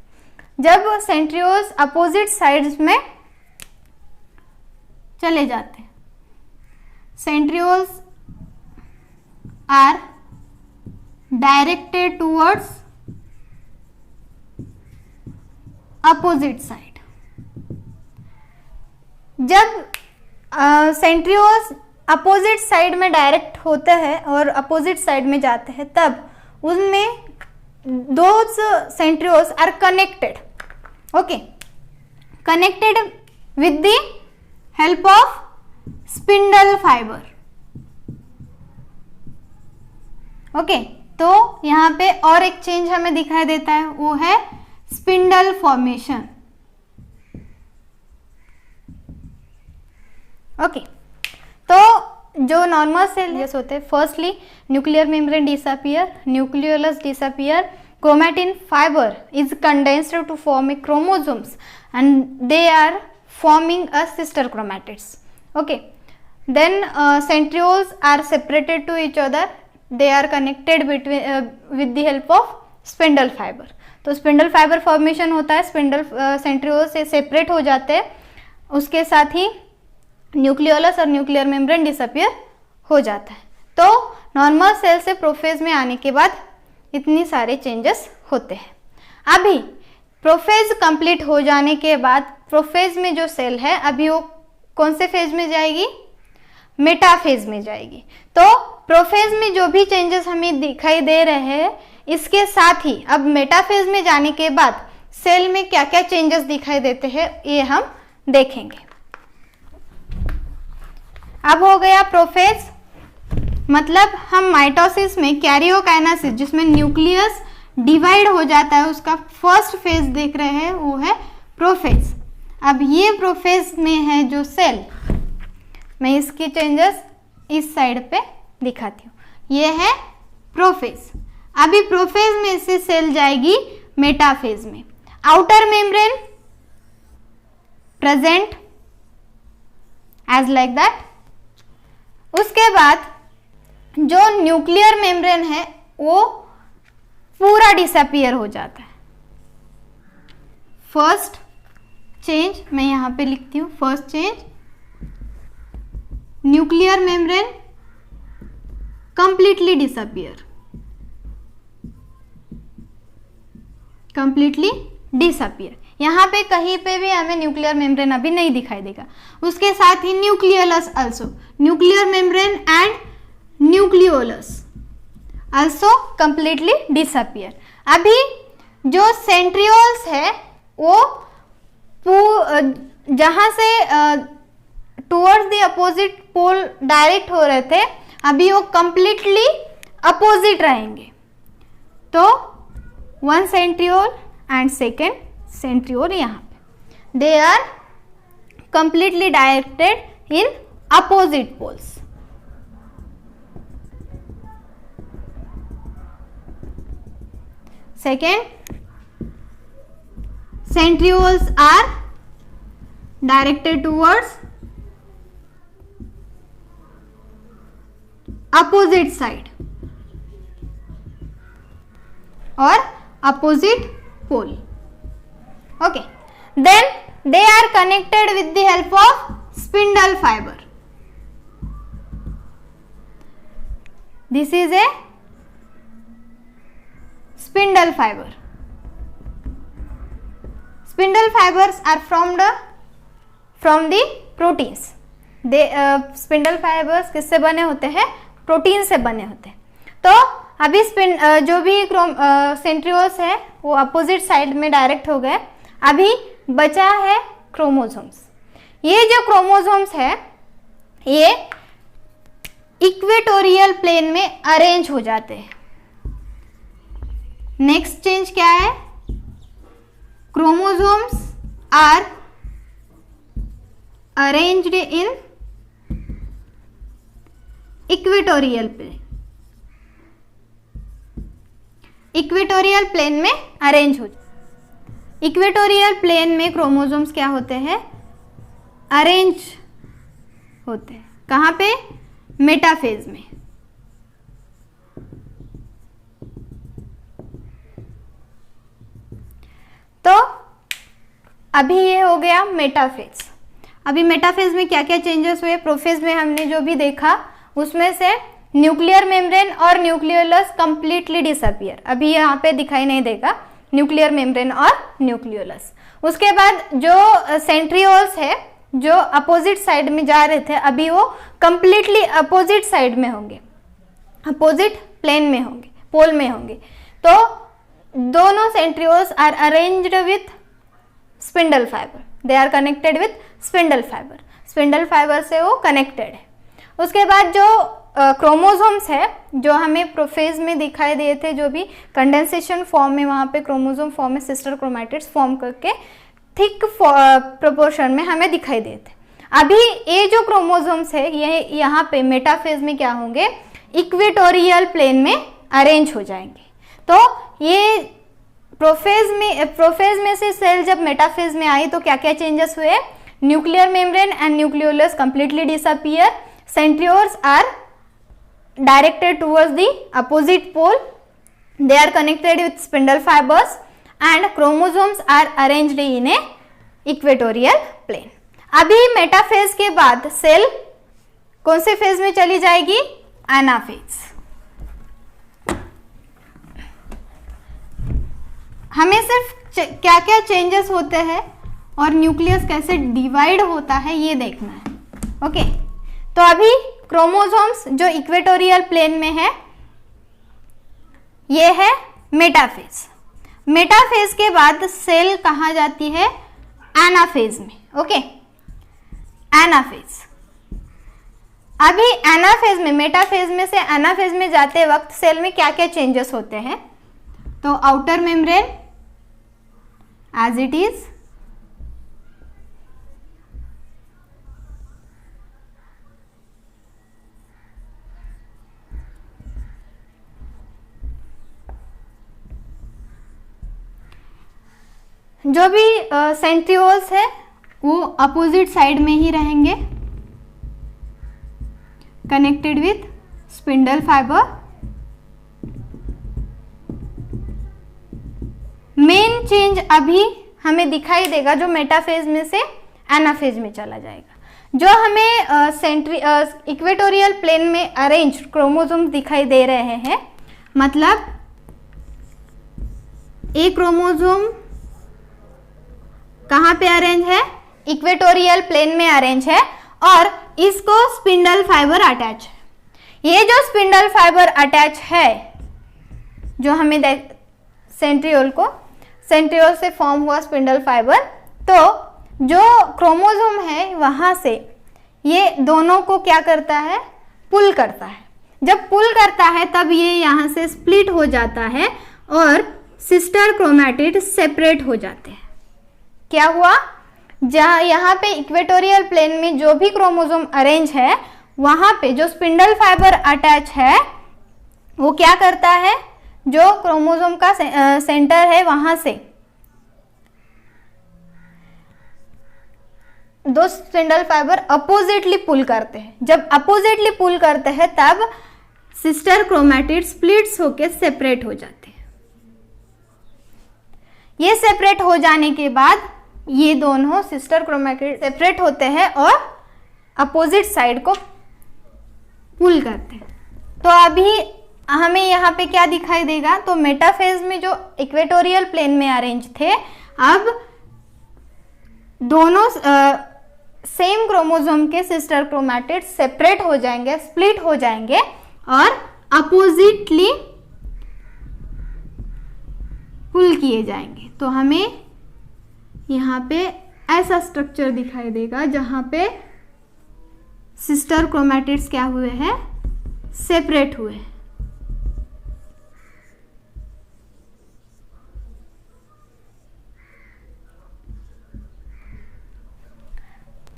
जब सेंट्रियोल्स अपोजिट साइड्स में चले जाते हैं। Centrioles are directed towards opposite side. जब सेंट्रियोल्स अपोजिट साइड में डायरेक्ट होते हैं और अपोजिट साइड में जाते हैं, तब उनमें those centrioles are connected, okay, connected with the help of spindle fibre. Okay, तो यहाँ पे और एक चेंज हमें दिखाई देता है, वो है स्पिंडल फॉर्मेशन। ओके, तो जो नॉर्मल सेल्स होते हैं, firstly nuclear membrane disappear, nucleolus disappear, chromatin fiber is condensed to form a chromosomes and they are forming a sister chromatids. Okay, then centrioles are separated to each other, they are connected between with the help of spindle fiber. तो spindle fibre formation होता है, spindle centriole से separate हो जाते हैं, उसके साथ ही न्यूक्लियोलस और न्यूक्लियर मेम्ब्रेन डिसअपियर हो जाता है। तो नॉर्मल सेल से प्रोफेज में आने के बाद इतनी सारे चेंजेस होते हैं। अभी प्रोफेज कंप्लीट हो जाने के बाद प्रोफेज में जो सेल है अभी वो कौन से फेज में जाएगी? मेटाफेज में जाएगी। तो प्रोफेज में जो भी चेंजेस हमें दिखाई दे रहे हैं, इसके साथ ही अब मेटाफेज में जाने के बाद सेल में क्या क्या चेंजेस दिखाई देते हैं ये हम देखेंगे। अब हो गया प्रोफेज, मतलब हम माइटोसिस में कैरियोकाइनेसिस, जिसमें न्यूक्लियस डिवाइड हो जाता है, उसका फर्स्ट फेज देख रहे हैं, वो है प्रोफेज। अब ये प्रोफेज में है जो सेल, मैं इसकी चेंजेस इस साइड पे दिखाती हूँ, ये है प्रोफेज। अभी प्रोफेज में से सेल जाएगी मेटाफेज में। Outer membrane present as like that. उसके बाद जो न्यूक्लियर मेम्ब्रेन है वो पूरा डिसअपियर हो जाता है। फर्स्ट चेंज मैं यहां पे लिखती हूं, first change, nuclear membrane completely disappear, completely disappear. यहाँ पे कहीं पे भी हमें न्यूक्लियर मेम्ब्रेन अभी नहीं दिखाई देगा। उसके साथ ही nucleolus also, nuclear membrane and nucleolus also completely disappear. अभी जो सेंट्रियोल्स है वो जहाँ से towards the opposite pole direct हो रहे थे, अभी वो कंप्लीटली अपोजिट रहेंगे। तो one centriole and second centriole यहाँ पे they are completely directed in opposite poles. Second, centrioles are directed towards opposite side or opposite pole. Okay, then they are connected with the help of spindle fiber. This is a spindle fiber. Spindle fibers are formed from the proteins. They spindle fibers किससे बने होते हैं? Protein से बने होते हैं। तो अभी जो भी सेंट्रियोल्स है वो अपोजिट साइड में डायरेक्ट हो गए। अभी बचा है क्रोमोसोम्स। ये जो क्रोमोसोम्स है ये इक्वेटोरियल प्लेन में अरेंज हो जाते हैं। नेक्स्ट चेंज क्या है? Chromosomes are arranged in equatorial plane. Equatorial plane में अरेंज हो। इक्वेटोरियल प्लेन में क्रोमोसोम्स क्या होते हैं? अरेंज होते हैं। कहाँ पे? मेटाफेज में। तो अभी ये हो गया मेटाफेज। अभी मेटाफेज में क्या क्या चेंजेस हुए, प्रोफेज में हमने जो भी देखा उसमें से न्यूक्लियर मेम्ब्रेन और न्यूक्लियोलस कंप्लीटली डिसअपियर, अभी यहाँ पे दिखाई नहीं देगा न्यूक्लियर मेम्ब्रेन और न्यूक्लियोलस। उसके बाद जो सेंट्रियोल्स है जो अपोजिट साइड में जा रहे थे, अभी वो कंप्लीटली अपोजिट साइड में होंगे, अपोजिट प्लेन में होंगे, पोल में होंगे। तो दोनों centrioles are arranged with spindle fibre, they are connected with spindle fibre, spindle fibre से वो कनेक्टेड है। उसके बाद जो क्रोमोसोम्स है जो हमें प्रोफेज में दिखाई दिए थे, जो भी कंडेंसेशन फॉर्म में वहाँ पे क्रोमोसोम फॉर्म में सिस्टर क्रोमैटिड्स फॉर्म करके थिक प्रोपोर्शन में हमें दिखाई दिए थे। अभी ये जो क्रोमोसोम्स है ये यहाँ पे मेटाफेज में क्या होंगे, इक्वेटोरियल प्लेन में अरेंज हो जाएंगे। तो ये प्रोफेज में से सेल जब मेटाफेज में आई तो क्या क्या चेंजेस हुए, nuclear membrane and nucleolus completely disappear, centrioles are directed towards the opposite pole, they are connected with spindle fibers and chromosomes are arranged in a equatorial plane। अभी metaphase के बाद cell कौन से फेज में चली जाएगी, anaphase. हमें सिर्फ क्या क्या चेंजेस होते हैं और न्यूक्लियस कैसे डिवाइड होता है ये देखना है। ओके, तो अभी क्रोमोसोम्स जो इक्वेटोरियल प्लेन में है ये है मेटाफेज। मेटाफेज के बाद सेल कहाँ जाती है, एनाफेज में। Okay, anaphase. अभी एनाफेज में, मेटाफेज में से एनाफेज में जाते वक्त सेल में क्या क्या चेंजेस होते हैं, तो outer membrane as it is, जो भी सेंट्रियोल्स है वो अपोजिट साइड में ही रहेंगे, connected with spindle fibre. Main change अभी हमें दिखाई देगा जो मेटाफेज में से एनाफेज में चला जाएगा। जो हमें इक्वेटोरियल प्लेन में अरेंज क्रोमोसोम दिखाई दे रहे हैं, मतलब एक क्रोमोसोम कहाँ पे अरेंज है, इक्वेटोरियल प्लेन में अरेंज है और इसको स्पिंडल फाइबर अटैच है। ये जो स्पिंडल फाइबर अटैच है जो हमें सेंट्रियोल से फॉर्म हुआ स्पिंडल फाइबर, तो जो क्रोमोसोम है वहां से ये दोनों को क्या करता है, पुल करता है। जब पुल करता है तब ये यहाँ से स्प्लिट हो जाता है और सिस्टर क्रोमैटिड सेपरेट हो जाते हैं। क्या हुआ, जहाँ यहाँ पे इक्वेटोरियल प्लेन में जो भी क्रोमोसोम अरेंज है वहां पे जो स्पिंडल फाइबर अटैच है वो क्या करता है, जो क्रोमोसोम का सेंटर है वहां से दो स्पिंडल फाइबर अपोजिटली पुल करते हैं। जब अपोजिटली पुल करते हैं तब सिस्टर क्रोमैटिड स्प्लिट्स होके सेपरेट हो जाते हैं। ये सेपरेट हो जाने के बाद ये दोनों सिस्टर क्रोमैटिड सेपरेट होते हैं और अपोजिट साइड को पुल करते हैं। तो अभी हमें यहाँ पे क्या दिखाई देगा, तो मेटाफेज में जो इक्वेटोरियल प्लेन में अरेंज थे, अब दोनों सेम क्रोमोसोम के सिस्टर क्रोमैटिड सेपरेट हो जाएंगे, स्प्लिट हो जाएंगे और अपोजिटली पुल किए जाएंगे। तो हमें यहाँ पे ऐसा स्ट्रक्चर दिखाई देगा जहाँ पे सिस्टर क्रोमैटिड्स क्या हुए हैं, सेपरेट हुए हैं।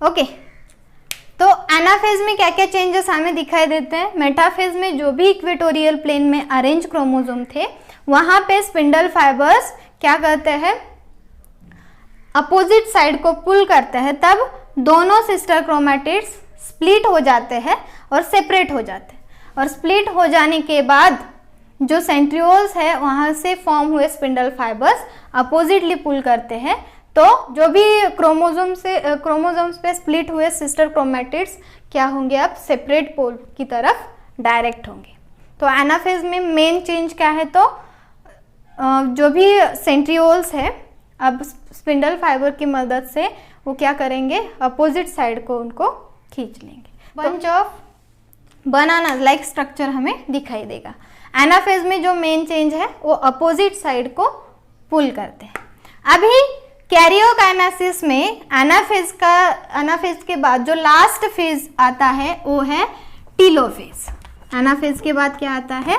ओके, तो एनाफेज में क्या क्या चेंजेस हमें दिखाई देते हैं। मेटाफेज में जो भी इक्वेटोरियल प्लेन में अरेंज क्रोमोसोम थे वहां पे स्पिंडल फाइबर्स क्या करते हैं, अपोजिट साइड को पुल करते हैं, तब दोनों सिस्टर क्रोमैटिड्स स्प्लिट हो जाते हैं और सेपरेट हो जाते हैं। और स्प्लिट हो जाने के बाद जो सेंट्रियोल्स है वहां से फॉर्म हुए स्पिंडल फाइबर्स अपोजिटली पुल करते हैं, तो जो भी क्रोमोसोम्स पे स्प्लिट हुए सिस्टर क्रोमैटिड्स क्या होंगे, अब सेपरेट पोल की तरफ डायरेक्ट होंगे। तो एनाफेज में मेन चेंज क्या है, तो जो भी सेंट्रियोल्स है अब स्पिंडल फाइबर की मदद से वो क्या करेंगे, अपोजिट साइड को उनको खींच लेंगे। Bunch of banana like structure हमें दिखाई देगा। एनाफेज में जो मेन चेंज है वो अपोजिट साइड को पुल करते हैं। अभी कैरियोकाइनेसिस में एनाफेज के बाद जो लास्ट फेज आता है वो है टीलोफेज। एनाफेज के बाद क्या आता है,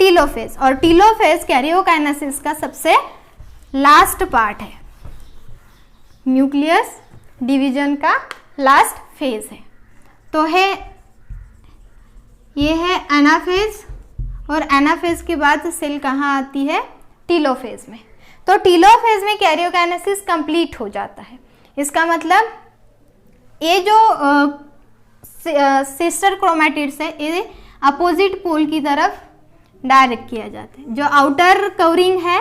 टीलोफेज। और टीलोफेज कैरियोकाइनेसिस का सबसे लास्ट पार्ट है, न्यूक्लियस डिवीजन का लास्ट फेज है। तो ये है एनाफेज, और एनाफेज के बाद सेल कहाँ आती है, टीलोफेज में। तो टीलोफेज में कैरियोकाइनेसिस कंप्लीट हो जाता है। इसका मतलब ये जो सिस्टर क्रोमैटिड्स है ये अपोजिट पोल की तरफ डायरेक्ट किया जाता है। जो आउटर कवरिंग है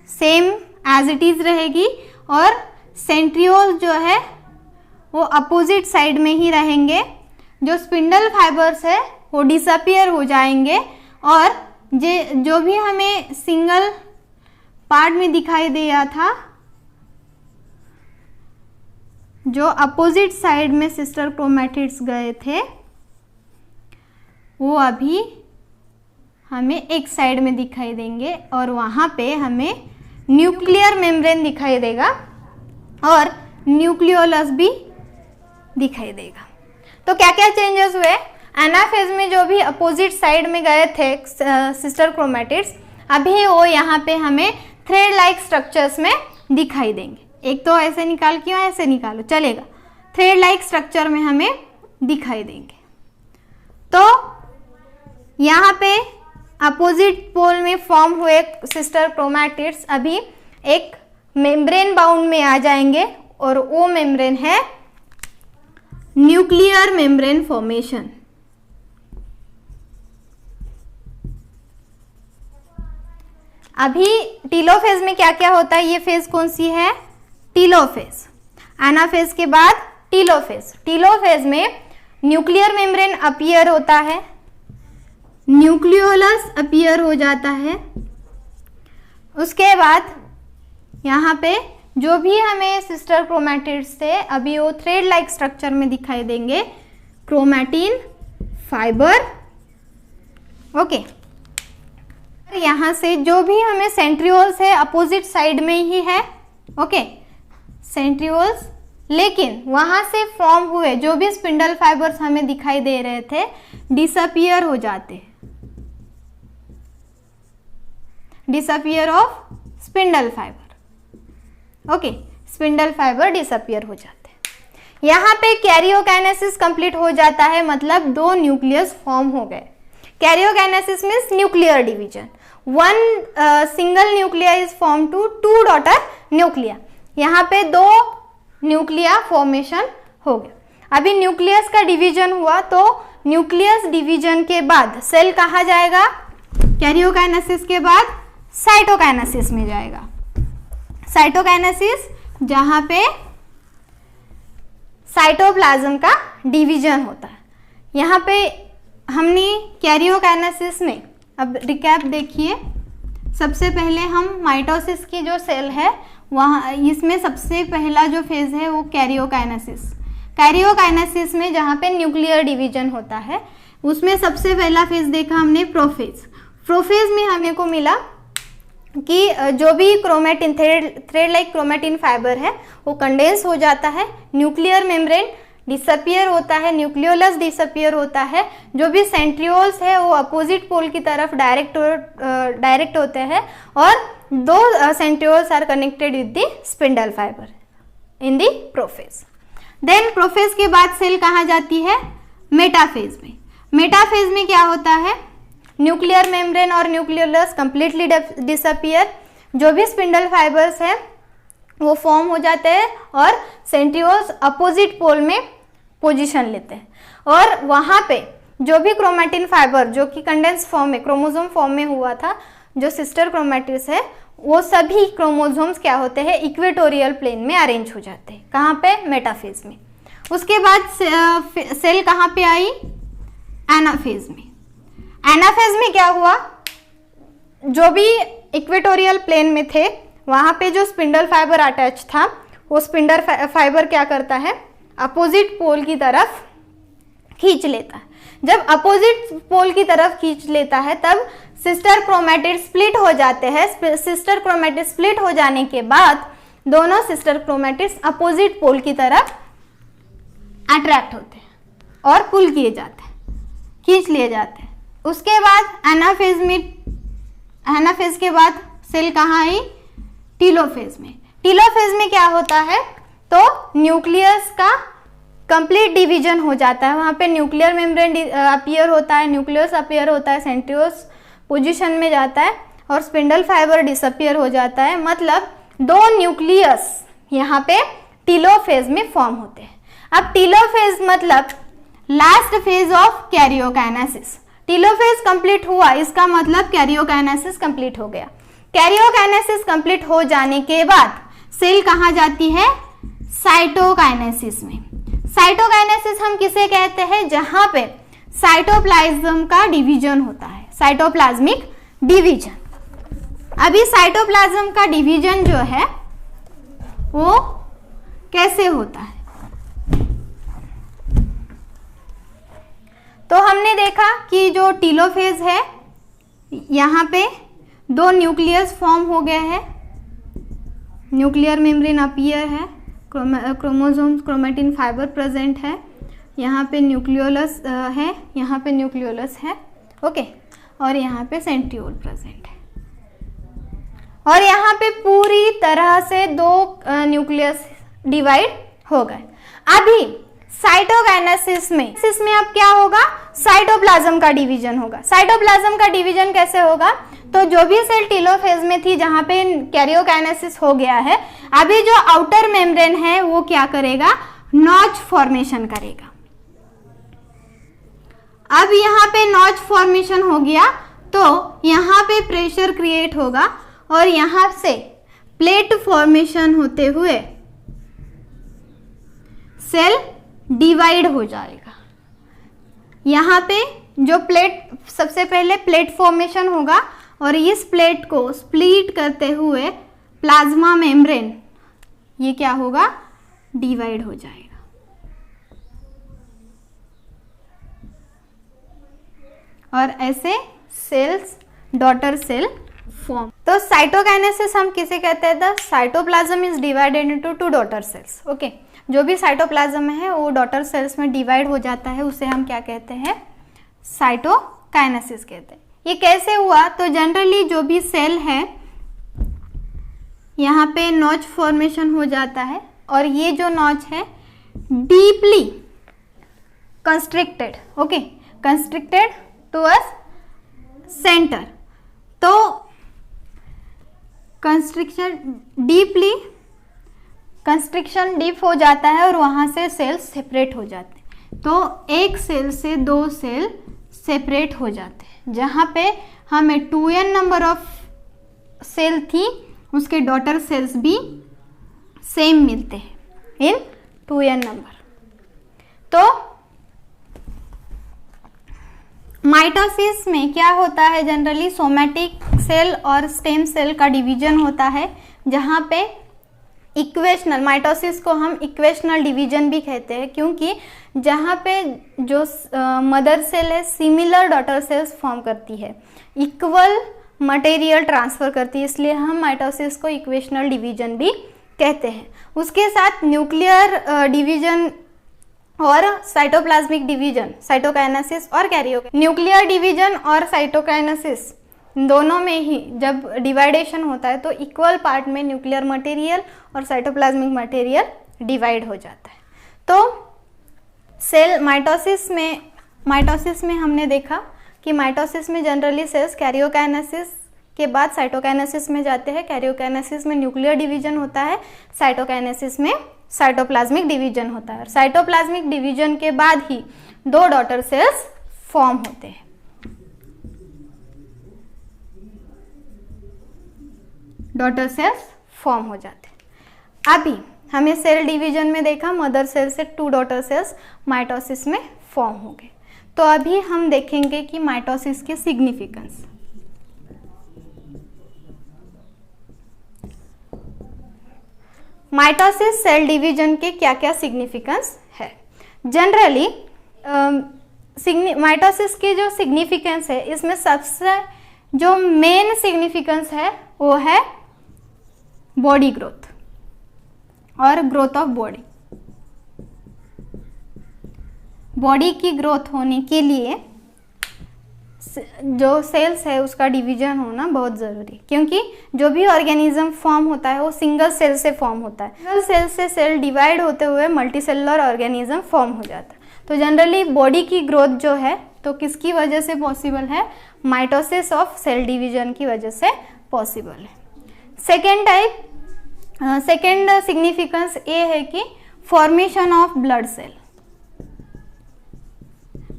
सेम एज इट इज रहेगी, और सेंट्रियोल जो है वो अपोजिट साइड में ही रहेंगे। जो स्पिंडल फाइबर्स है वो डिसअपियर हो जाएंगे, और जो भी हमें सिंगल पार्ट में दिखाई दिया था, जो अपोजिट साइड में सिस्टर क्रोमैटिड्स गए थे, वो अभी हमें एक साइड में दिखाई देंगे, और वहाँ पे हमें न्यूक्लियर मेम्ब्रेन दिखाई देगा और न्यूक्लियोलस भी दिखाई देगा। तो क्या क्या चेंजेस हुए, एनाफेज में जो भी अपोजिट साइड में गए थे सिस्टर क्रोमैटिड्स, अभी वो यहाँ पे हमें थ्रेड लाइक स्ट्रक्चर्स में दिखाई देंगे। एक तो ऐसे निकाल के ऐसे निकालो चलेगा, थ्रेड लाइक स्ट्रक्चर में हमें दिखाई देंगे। तो यहाँ पे अपोजिट पोल में फॉर्म हुए सिस्टर क्रोमैटिड्स अभी एक मेम्ब्रेन बाउंड में आ जाएंगे, और वो मेम्ब्रेन है न्यूक्लियर मेम्ब्रेन फॉर्मेशन। अभी टीलोफेज में क्या क्या होता है, ये फेज कौन सी है, टीलोफेज। एनाफेज के बाद टीलोफेज। टीलोफेज में न्यूक्लियर मेम्ब्रेन अपीयर होता है, न्यूक्लियोलस अपीयर हो जाता है। उसके बाद यहाँ पे जो भी हमें सिस्टर क्रोमैटिड्स थे अभी वो थ्रेड लाइक स्ट्रक्चर में दिखाई देंगे, क्रोमैटिन फाइबर। ओके, यहाँ से जो भी हमें सेंट्रियोल्स है अपोजिट साइड में ही है, ओके सेंट्रियोल्स, लेकिन वहाँ से फॉर्म हुए जो भी स्पिंडल फाइबर्स हमें दिखाई दे रहे थे डिसअपियर हो जाते हैं, disappear of spindle fibre. Okay, spindle fibre disappear हो जाते हैं। यहाँ पे कैरियोकाइनेसिस कंप्लीट हो जाता है, मतलब दो न्यूक्लियस फॉर्म हो गए। Karyokinesis means nuclear division. One single nuclei is form to two daughter nuclei. यहाँ पे दो न्यूक्लिया फॉर्मेशन हो गया। अभी न्यूक्लियस का डिवीजन हुआ, तो न्यूक्लियस डिवीजन के बाद सेल कहाँ जाएगा, कैरियोकाइनेसिस के बाद साइटोकाइनेसिस में जाएगा। साइटोकाइनेसिस जहाँ पे साइटोप्लाज्म का डिवीजन होता है। यहाँ पे हमने कैरियोकाइनेसिस में, अब रिकैप देखिए, सबसे पहले हम माइटोसिस की जो सेल है वहाँ, इसमें सबसे पहला जो फेज है वो कैरियोकाइनेसिस। कैरियोकाइनेसिस में जहाँ पे न्यूक्लियर डिवीजन होता है उसमें सबसे पहला फेज देखा हमने प्रोफेज। प्रोफेज में हमें को मिला कि जो भी chromatin thread like chromatin fibre है वो कंडेंस हो जाता है, न्यूक्लियर मेम्ब्रेन डिसअपियर होता है, न्यूक्लियोलस डिसअपियर होता है, जो भी सेंट्रियोल्स है वो अपोजिट पोल की तरफ डायरेक्ट होते हैं, और दो centrioles are connected with the spindle fibre in the prophase. Then prophase के बाद सेल कहाँ जाती है, मेटाफेज में। मेटाफेज में क्या होता है, न्यूक्लियर मेम्ब्रेन और न्यूक्लियोलस कंप्लीटली डिसअपियर, जो भी स्पिंडल फाइबर्स है वो फॉर्म हो जाते हैं, और सेंट्रियोल्स अपोजिट पोल में पोजीशन लेते हैं, और वहाँ पे जो भी क्रोमैटिन फाइबर जो कि कंडेंस फॉर्म में क्रोमोसोम फॉर्म में हुआ था, जो सिस्टर क्रोमैटिड्स है वो सभी क्रोमोसोम्स क्या होते हैं, इक्वेटोरियल प्लेन में अरेंज हो जाते हैं। कहाँ पे, मेटाफेज में। उसके बाद सेल कहाँ पे आई, एनाफेज में। एनाफेज में क्या हुआ, जो भी इक्वेटोरियल प्लेन में थे वहाँ पे जो स्पिंडल फाइबर अटैच था, वो स्पिंडल फाइबर क्या करता है, अपोजिट पोल की तरफ खींच लेता है। जब अपोजिट पोल की तरफ खींच लेता है तब सिस्टर क्रोमैटिड स्प्लिट हो जाते हैं। सिस्टर क्रोमैटिड स्प्लिट हो जाने के बाद दोनों सिस्टर क्रोमैटिड्स अपोजिट पोल की तरफ अट्रैक्ट होते हैं और पुल किए जाते हैं, खींच लिए जाते हैं। उसके बाद एनाफेज में, एनाफेज के बाद सेल कहाँ आई, टीलोफेज में। टीलोफेज में क्या होता है, तो न्यूक्लियस का कंप्लीट डिवीजन हो जाता है। वहाँ पे न्यूक्लियर मेम्ब्रेन अपीयर होता है, न्यूक्लियस अपीयर होता है, सेंट्रियोस पोजीशन में जाता है और स्पिंडल फाइबर डिसअपीयर हो जाता है। मतलब दो न्यूक्लियस यहाँ पे टीलोफेज में फॉर्म होते हैं। अब टीलोफेज मतलब last phase of karyokinesis. Telophase complete हुआ, इसका मतलब कैरियोकाइनेसिस कंप्लीट हो गया। कैरियोकाइनेसिस कंप्लीट हो जाने के बाद सेल कहाँ जाती है, साइटोकाइनेसिस में। साइटोकाइनेसिस हम किसे कहते हैं, जहां पे साइटोप्लाज्म का डिवीजन होता है, साइटोप्लाज्मिक डिवीजन। अभी साइटोप्लाज्म का डिवीजन जो है वो कैसे होता है, तो हमने देखा कि जो टीलोफेज है यहाँ पे दो न्यूक्लियस फॉर्म हो गए हैं, न्यूक्लियर मेम्ब्रेन अपीयर है, क्रोमोसोम्स क्रोमेटिन फाइबर प्रेजेंट है, यहाँ पे न्यूक्लियोलस है, यहाँ पे न्यूक्लियोलस है, ओके, और यहाँ पे सेंट्रियोल प्रेजेंट है। और यहाँ पे पूरी तरह से दो न्यूक्लियस डिवाइड हो गए। अभी साइटोकाइनेसिस में अब क्या होगा, साइटोप्लाज्म का डिवीजन होगा। साइटोप्लाज्म का डिवीजन कैसे होगा, तो जो भी सेल टीलोफेज में थी जहां पे कैरियोकाइनेसिस हो गया है, अभी जो आउटर मेम्ब्रेन है वो क्या करेगा, नॉच फॉर्मेशन करेगा। अब यहाँ पे नॉच फॉर्मेशन हो गया तो यहाँ पे प्रेशर क्रिएट होगा और यहाँ से प्लेट फॉर्मेशन होते हुए सेल डिवाइड हो जाएगा। यहाँ पे जो प्लेट, सबसे पहले प्लेट फॉर्मेशन होगा और इस प्लेट को स्प्लिट करते हुए प्लाज्मा मेम्ब्रेन ये क्या होगा, डिवाइड हो जाएगा। और ऐसे सेल्स, डॉटर सेल फॉर्म। तो साइटोकाइनेसिस हम किसे कहते हैं, the cytoplasm is divided into two daughter cells. Okay, जो भी साइटोप्लाज्म है वो डॉटर सेल्स में डिवाइड हो जाता है, उसे हम क्या कहते हैं, साइटोकाइनेसिस कहते हैं। ये कैसे हुआ, तो जनरली जो भी सेल है यहाँ पे नॉच फॉर्मेशन हो जाता है और ये जो नॉच है deeply constricted, okay, constricted towards centre. तो कंस्ट्रिक्शन डीप हो जाता है और वहां से सेल्स सेपरेट हो जाते हैं। तो एक सेल से दो सेल सेपरेट हो जाते हैं। जहां पे हमें 2n नंबर ऑफ सेल थी, उसके डॉटर सेल्स भी सेम मिलते हैं इन 2n नंबर। तो माइटोसिस में क्या होता है, जनरली सोमैटिक सेल और स्टेम सेल का डिवीजन होता है, जहाँ पे इक्वेशनल, माइटोसिस को हम इक्वेशनल डिवीजन भी कहते हैं, क्योंकि जहाँ पे जो मदर सेल है सिमिलर डॉटर सेल्स फॉर्म करती है, इक्वल मटेरियल ट्रांसफर करती है, इसलिए हम माइटोसिस को इक्वेशनल डिवीजन भी कहते हैं। उसके साथ न्यूक्लियर डिवीजन और साइटोप्लाज्मिक डिवीजन, साइटोकाइनेसिस और कैरियोकाइनेसिस। न्यूक्लियर डिवीजन और साइटोकाइनेसिस दोनों में ही जब डिवाइडेशन होता है तो इक्वल पार्ट में न्यूक्लियर मटेरियल और साइटोप्लाज्मिक मटेरियल डिवाइड हो जाता है। तो सेल माइटोसिस में हमने देखा कि माइटोसिस में जनरली सेल्स कैरियोकाइनेसिस के बाद साइटोकाइनेसिस में जाते हैं। कैरियोकाइनेसिस में न्यूक्लियर डिवीजन होता है, साइटोकाइनेसिस में साइटोप्लाज्मिक डिवीजन होता है। और साइटोप्लाज्मिक डिवीजन के बाद ही दो डॉटर सेल्स फॉर्म होते हैं। डॉटर सेल्स फॉर्म हो जाते हैं। अभी हमें सेल डिवीजन में देखा मदर सेल से 2 डॉटर सेल्स माइटोसिस में फॉर्म हो गए। तो अभी हम देखेंगे कि माइटोसिस के सिग्निफिकेंस। माइटोसिस सेल डिवीजन के क्या क्या सिग्निफिकेंस है। जनरली माइटोसिस की जो सिग्निफिकेंस है, इसमें सबसे जो मेन सिग्निफिकेंस है वो है बॉडी ग्रोथ और ग्रोथ ऑफ बॉडी। बॉडी की ग्रोथ होने के लिए जो सेल्स है उसका डिवीजन होना बहुत ज़रूरी, क्योंकि जो भी ऑर्गेनिज्म फॉर्म होता है वो सिंगल सेल से फॉर्म होता है। सिंगल सेल से सेल डिवाइड होते हुए मल्टीसेलुलर ऑर्गेनिज्म फॉर्म हो जाता है। तो जनरली बॉडी की ग्रोथ जो है तो किसकी वजह से पॉसिबल है? माइटोसिस ऑफ सेल डिवीजन की वजह से पॉसिबल है। सेकेंड सिग्निफिकेंस ये है कि formation of blood cell.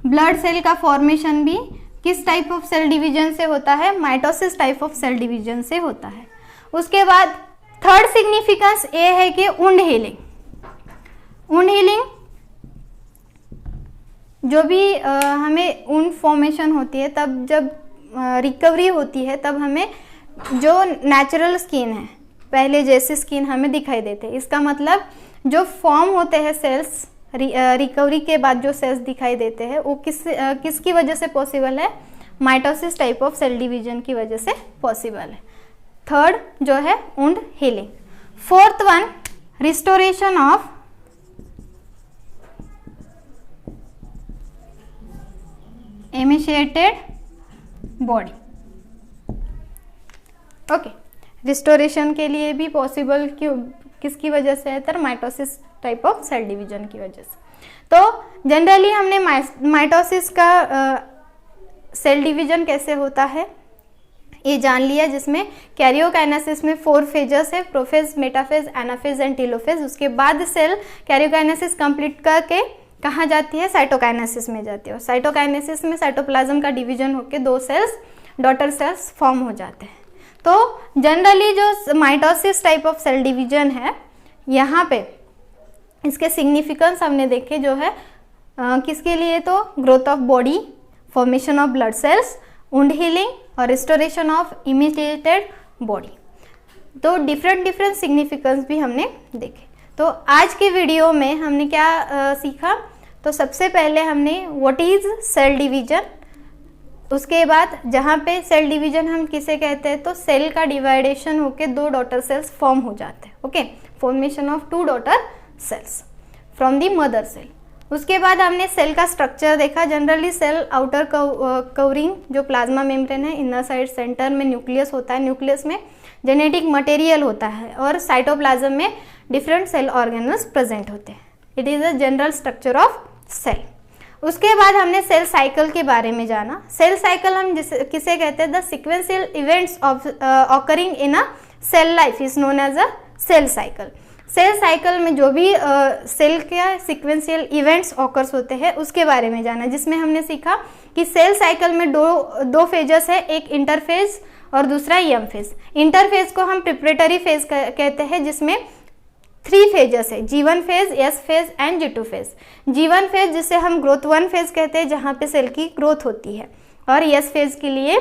Blood cell का फॉर्मेशन भी किस टाइप ऑफ सेल डिवीजन से होता है? Mitosis type of cell division से होता है। उसके बाद थर्ड सिग्निफिकेंस ये है कि वुंड हीलिंग। वुंड हीलिंग जो भी हमें वुंड फॉर्मेशन होती है, तब जब रिकवरी होती है तब हमें जो नेचुरल स्किन है, पहले जैसे स्किन हमें दिखाई देते हैं। इसका मतलब जो फॉर्म होते हैं सेल्स रिकवरी के बाद जो सेल्स दिखाई देते हैं वो किसकी वजह से पॉसिबल है? Mitosis type of cell division की वजह से पॉसिबल है। थर्ड जो है wound healing. Fourth one restoration of emaciated body. Okay, restoration के लिए भी पॉसिबल किसकी वजह से है? तो mitosis type of cell division की वजह से। तो जनरली हमने माइटोसिस का सेल डिवीजन कैसे होता है ये जान लिया, जिसमें कैरियोकाइनेसिस में 4 फेजेस है, prophase, metaphase, anaphase and telophase. उसके बाद सेल कैरियोकाइनेसिस कंप्लीट करके कहाँ जाती है? साइटोकाइनेसिस में जाती है। और साइटोकाइनेसिस में साइटोप्लाज्म का डिवीजन होकर 2 सेल्स डॉटर सेल्स फॉर्म हो जाते हैं। तो जनरली जो mitosis type of cell division है, यहाँ पे इसके सिग्निफिकेंस हमने देखे जो है किसके लिए? तो growth of body, formation of blood cells, wound healing और रिस्टोरेशन ऑफ इमिटेटेड बॉडी। तो डिफरेंट सिग्निफिकेंस भी हमने देखे। तो आज के वीडियो में हमने क्या सीखा? तो सबसे पहले हमने व्हाट इज सेल डिवीजन, उसके बाद जहाँ पे सेल डिवीजन हम किसे कहते हैं? तो सेल का डिवाइडेशन होके 2 डॉटर सेल्स फॉर्म हो जाते हैं। Okay, formation of 2 daughter cells from the mother cell. उसके बाद हमने सेल का स्ट्रक्चर देखा। जनरली सेल आउटर कवरिंग जो प्लाज्मा मेम्ब्रेन है, इनर साइड सेंटर में न्यूक्लियस होता है। न्यूक्लियस में जेनेटिक मटेरियल होता है और साइटोप्लाज्म में डिफरेंट सेल ऑर्गेनल्स प्रेजेंट होते हैं। It is a general structure of cell. उसके बाद हमने सेल साइकिल के बारे में जाना। सेल साइकिल हम किसे कहते हैं? The sequential events of occurring in a cell life is known as a cell cycle. Cell cycle में जो भी सेल के सीक्वेंशियल इवेंट्स ऑकर्स होते हैं उसके बारे में जाना, जिसमें हमने सीखा कि सेल साइकिल में दो फेजेस है, एक इंटरफेज और दूसरा एम फेज। इंटरफेज को हम प्रिपरेटरी फेज कहते हैं, जिसमें 3 फेजेस है, G1 phase, S phase and G2 phase. G1 phase जिसे हम ग्रोथ 1 फेज कहते हैं, जहाँ पे सेल की ग्रोथ होती है, और S फेज के लिए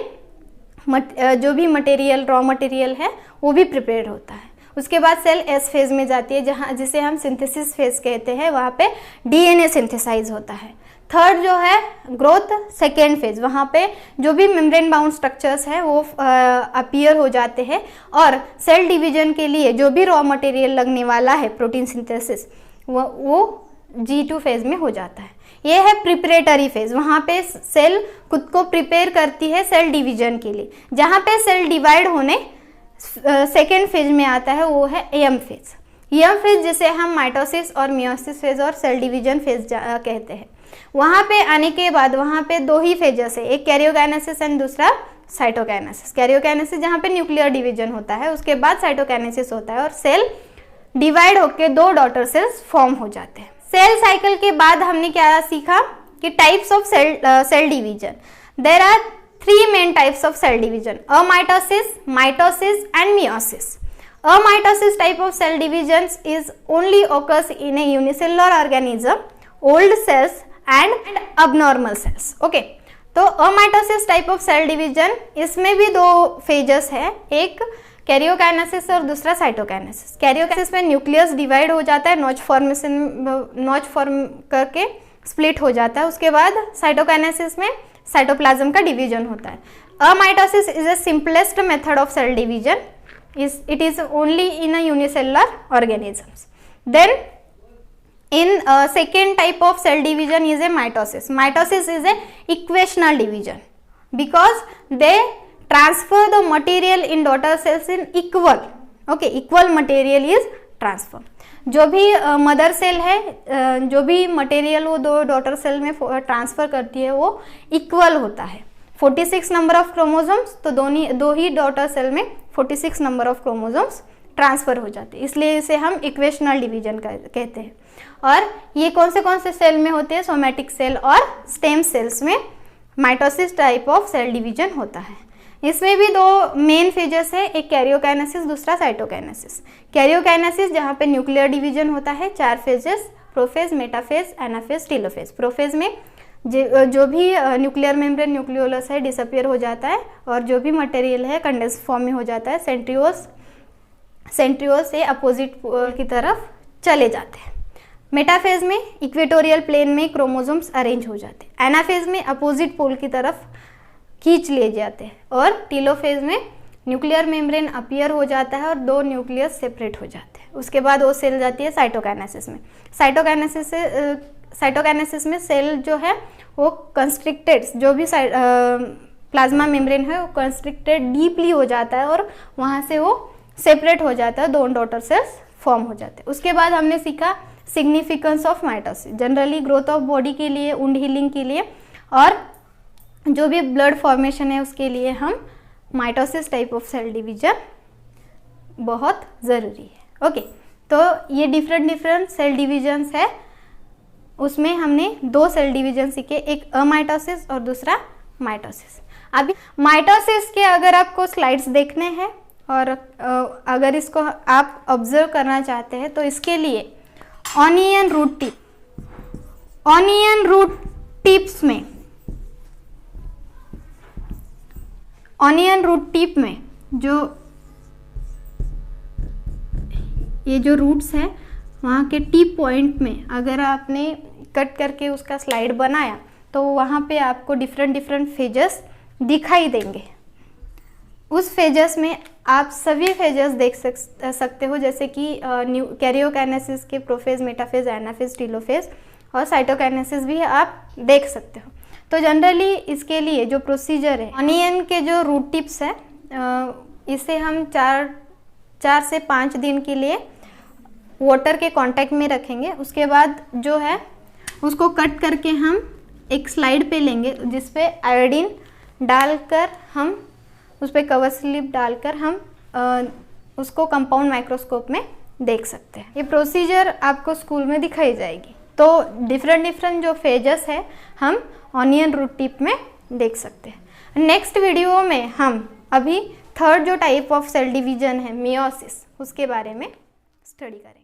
जो भी मटेरियल, रॉ मटेरियल है वो भी प्रिपेयर होता है। उसके बाद सेल S फेज में जाती है, जिसे हम सिंथेसिस फेज कहते हैं, वहाँ पे DNA सिंथेसाइज होता है। थर्ड जो है ग्रोथ सेकेंड फेज, वहाँ पे जो भी मेम्ब्रेन बाउंड स्ट्रक्चर्स है वो अपीयर हो जाते हैं, और सेल डिवीजन के लिए जो भी रॉ मटेरियल लगने वाला है, प्रोटीन सिंथेसिस, वो G2 फेज में हो जाता है। ये है प्रिपरेटरी फेज, वहाँ पे सेल खुद को प्रिपेयर करती है सेल डिवीजन के लिए। जहाँ पे सेल डिवाइड होने सेकेंड फेज में आता है वो है एम फेज। एम फेज जिसे हम माइटोसिस और मियोसिस फेज और सेल डिवीजन फेज कहते हैं। वहाँ पे आने के बाद वहाँ पे 2 ही फेजेस है, एक कैरियोकाइनेसिस एंड दूसरा साइटोकाइनेसिस। कैरियोकाइनेसिस जहाँ पे न्यूक्लियर डिवीजन होता है, उसके बाद साइटोकाइनेसिस होता है और सेल डिवाइड होके 2 डॉटर सेल्स फॉर्म हो जाते हैं। सेल साइकिल के बाद हमने क्या सीखा कि types of cell division. There are three main types of cell division: amitosis, mitosis and meiosis. Amitosis type of cell divisions is only occurs in a unicellular organism, old cells and abnormal cells. Okay, तो amitosis type of cell division इसमें भी दो phases है, एक karyokinesis और दूसरा cytokinesis. Karyokinesis में nucleus divide हो जाता है, नॉच फॉर्म करके स्प्लिट हो जाता है। उसके बाद साइटोकाइनेसिस में साइटोप्लाज्म का डिवीजन होता है। Amitosis is a simplest method of cell division, it is only in a unicellular organisms. Then in second type of cell division is a mitosis. Mitosis is a equational division because they transfer the material in daughter cells in equal. Okay, equal material is transfer. जो भी mother cell है, जो भी material वो दो daughter cell में transfer करती है वो इक्वल होता है। 46 नंबर ऑफ क्रोमोसोम्स, तो दो ही डॉटर सेल में 46 नंबर ऑफ क्रोमोसोम्स ट्रांसफर हो जाते हैं, इसलिए इसे हम इक्वेशनल डिवीजन कहते हैं। और ये कौन से सेल में होते हैं? सोमैटिक सेल और स्टेम सेल्स में mitosis type of cell division होता है। इसमें भी दो मेन फेजेस है, एक कैरियोकाइनेसिस, दूसरा साइटोकाइनेसिस। कैरियोकाइनेसिस जहाँ पे न्यूक्लियर डिवीजन होता है, 4 phases: prophase, metaphase, anaphase, telophase. Prophase में जो भी न्यूक्लियर मेम्ब्रेन न्यूक्लियोलस है डिसअपियर हो जाता है और जो भी मटेरियल है कंडेंस फॉर्म में हो जाता है, सेंट्रियोल से अपोजिट पोल की तरफ चले जाते हैं। मेटाफेज में इक्वेटोरियल प्लेन में क्रोमोसोम्स अरेंज हो जाते हैं। एनाफेज में अपोजिट पोल की तरफ खींच लिए जाते हैं। और टीलोफेज में न्यूक्लियर मेम्ब्रेन अपीयर हो जाता है और 2 न्यूक्लियस सेपरेट हो जाते हैं। उसके बाद वो सेल जाती है साइटोकाइनेसिस में। साइटोकाइनेसिस में सेल जो है वो कंस्ट्रिक्टेड, जो भी प्लाज्मा मेम्ब्रेन है वो कंस्ट्रिक्टेड डीपली हो जाता है और वहाँ से वो सेपरेट हो जाता है, 2 डॉटर सेल्स फॉर्म हो जाते हैं। उसके बाद हमने सीखा significance of mitosis, generally growth of body के लिए, वुंड हीलिंग के लिए और जो भी ब्लड फॉर्मेशन है उसके लिए हम mitosis type of cell division बहुत ज़रूरी है। ओके, तो ये डिफरेंट सेल डिवीजन्स है, उसमें हमने 2 सेल डिवीजन सीखे, एक अमाइटोसिस और दूसरा माइटोसिस। अभी माइटोसिस के अगर आपको स्लाइड्स देखने हैं और अगर इसको आप ऑब्जर्व करना चाहते हैं तो इसके लिए ऑनियन रूट टिप्स में, ऑनियन रूट टिप में जो ये जो रूट्स हैं वहाँ के टिप पॉइंट में अगर आपने कट करके उसका स्लाइड बनाया तो वहाँ पे आपको डिफरेंट फेजेस दिखाई देंगे। उस फेजेस में आप सभी फेजेस देख सकते हो, जैसे कि कैरियोकाइनेसिस के प्रोफेज, मेटाफेज, एनाफेज, टीलोफेज और साइटोकाइनेसिस भी आप देख सकते हो। तो जनरली इसके लिए जो प्रोसीजर है, ऑनियन के जो रूट टिप्स है इसे हम 4 से 5 दिन के लिए वाटर के कांटेक्ट में रखेंगे। उसके बाद जो है उसको कट करके हम एक स्लाइड पे लेंगे जिस पे आयोडीन डालकर हम उस पर कवर स्लिप डालकर हम उसको कंपाउंड माइक्रोस्कोप में देख सकते हैं। ये प्रोसीजर आपको स्कूल में दिखाई जाएगी। तो डिफरेंट जो फेजेस है हम ऑनियन रूट टिप में देख सकते हैं। नेक्स्ट वीडियो में हम अभी 3rd जो टाइप ऑफ सेल डिवीजन है, मियोसिस, उसके बारे में स्टडी करेंगे।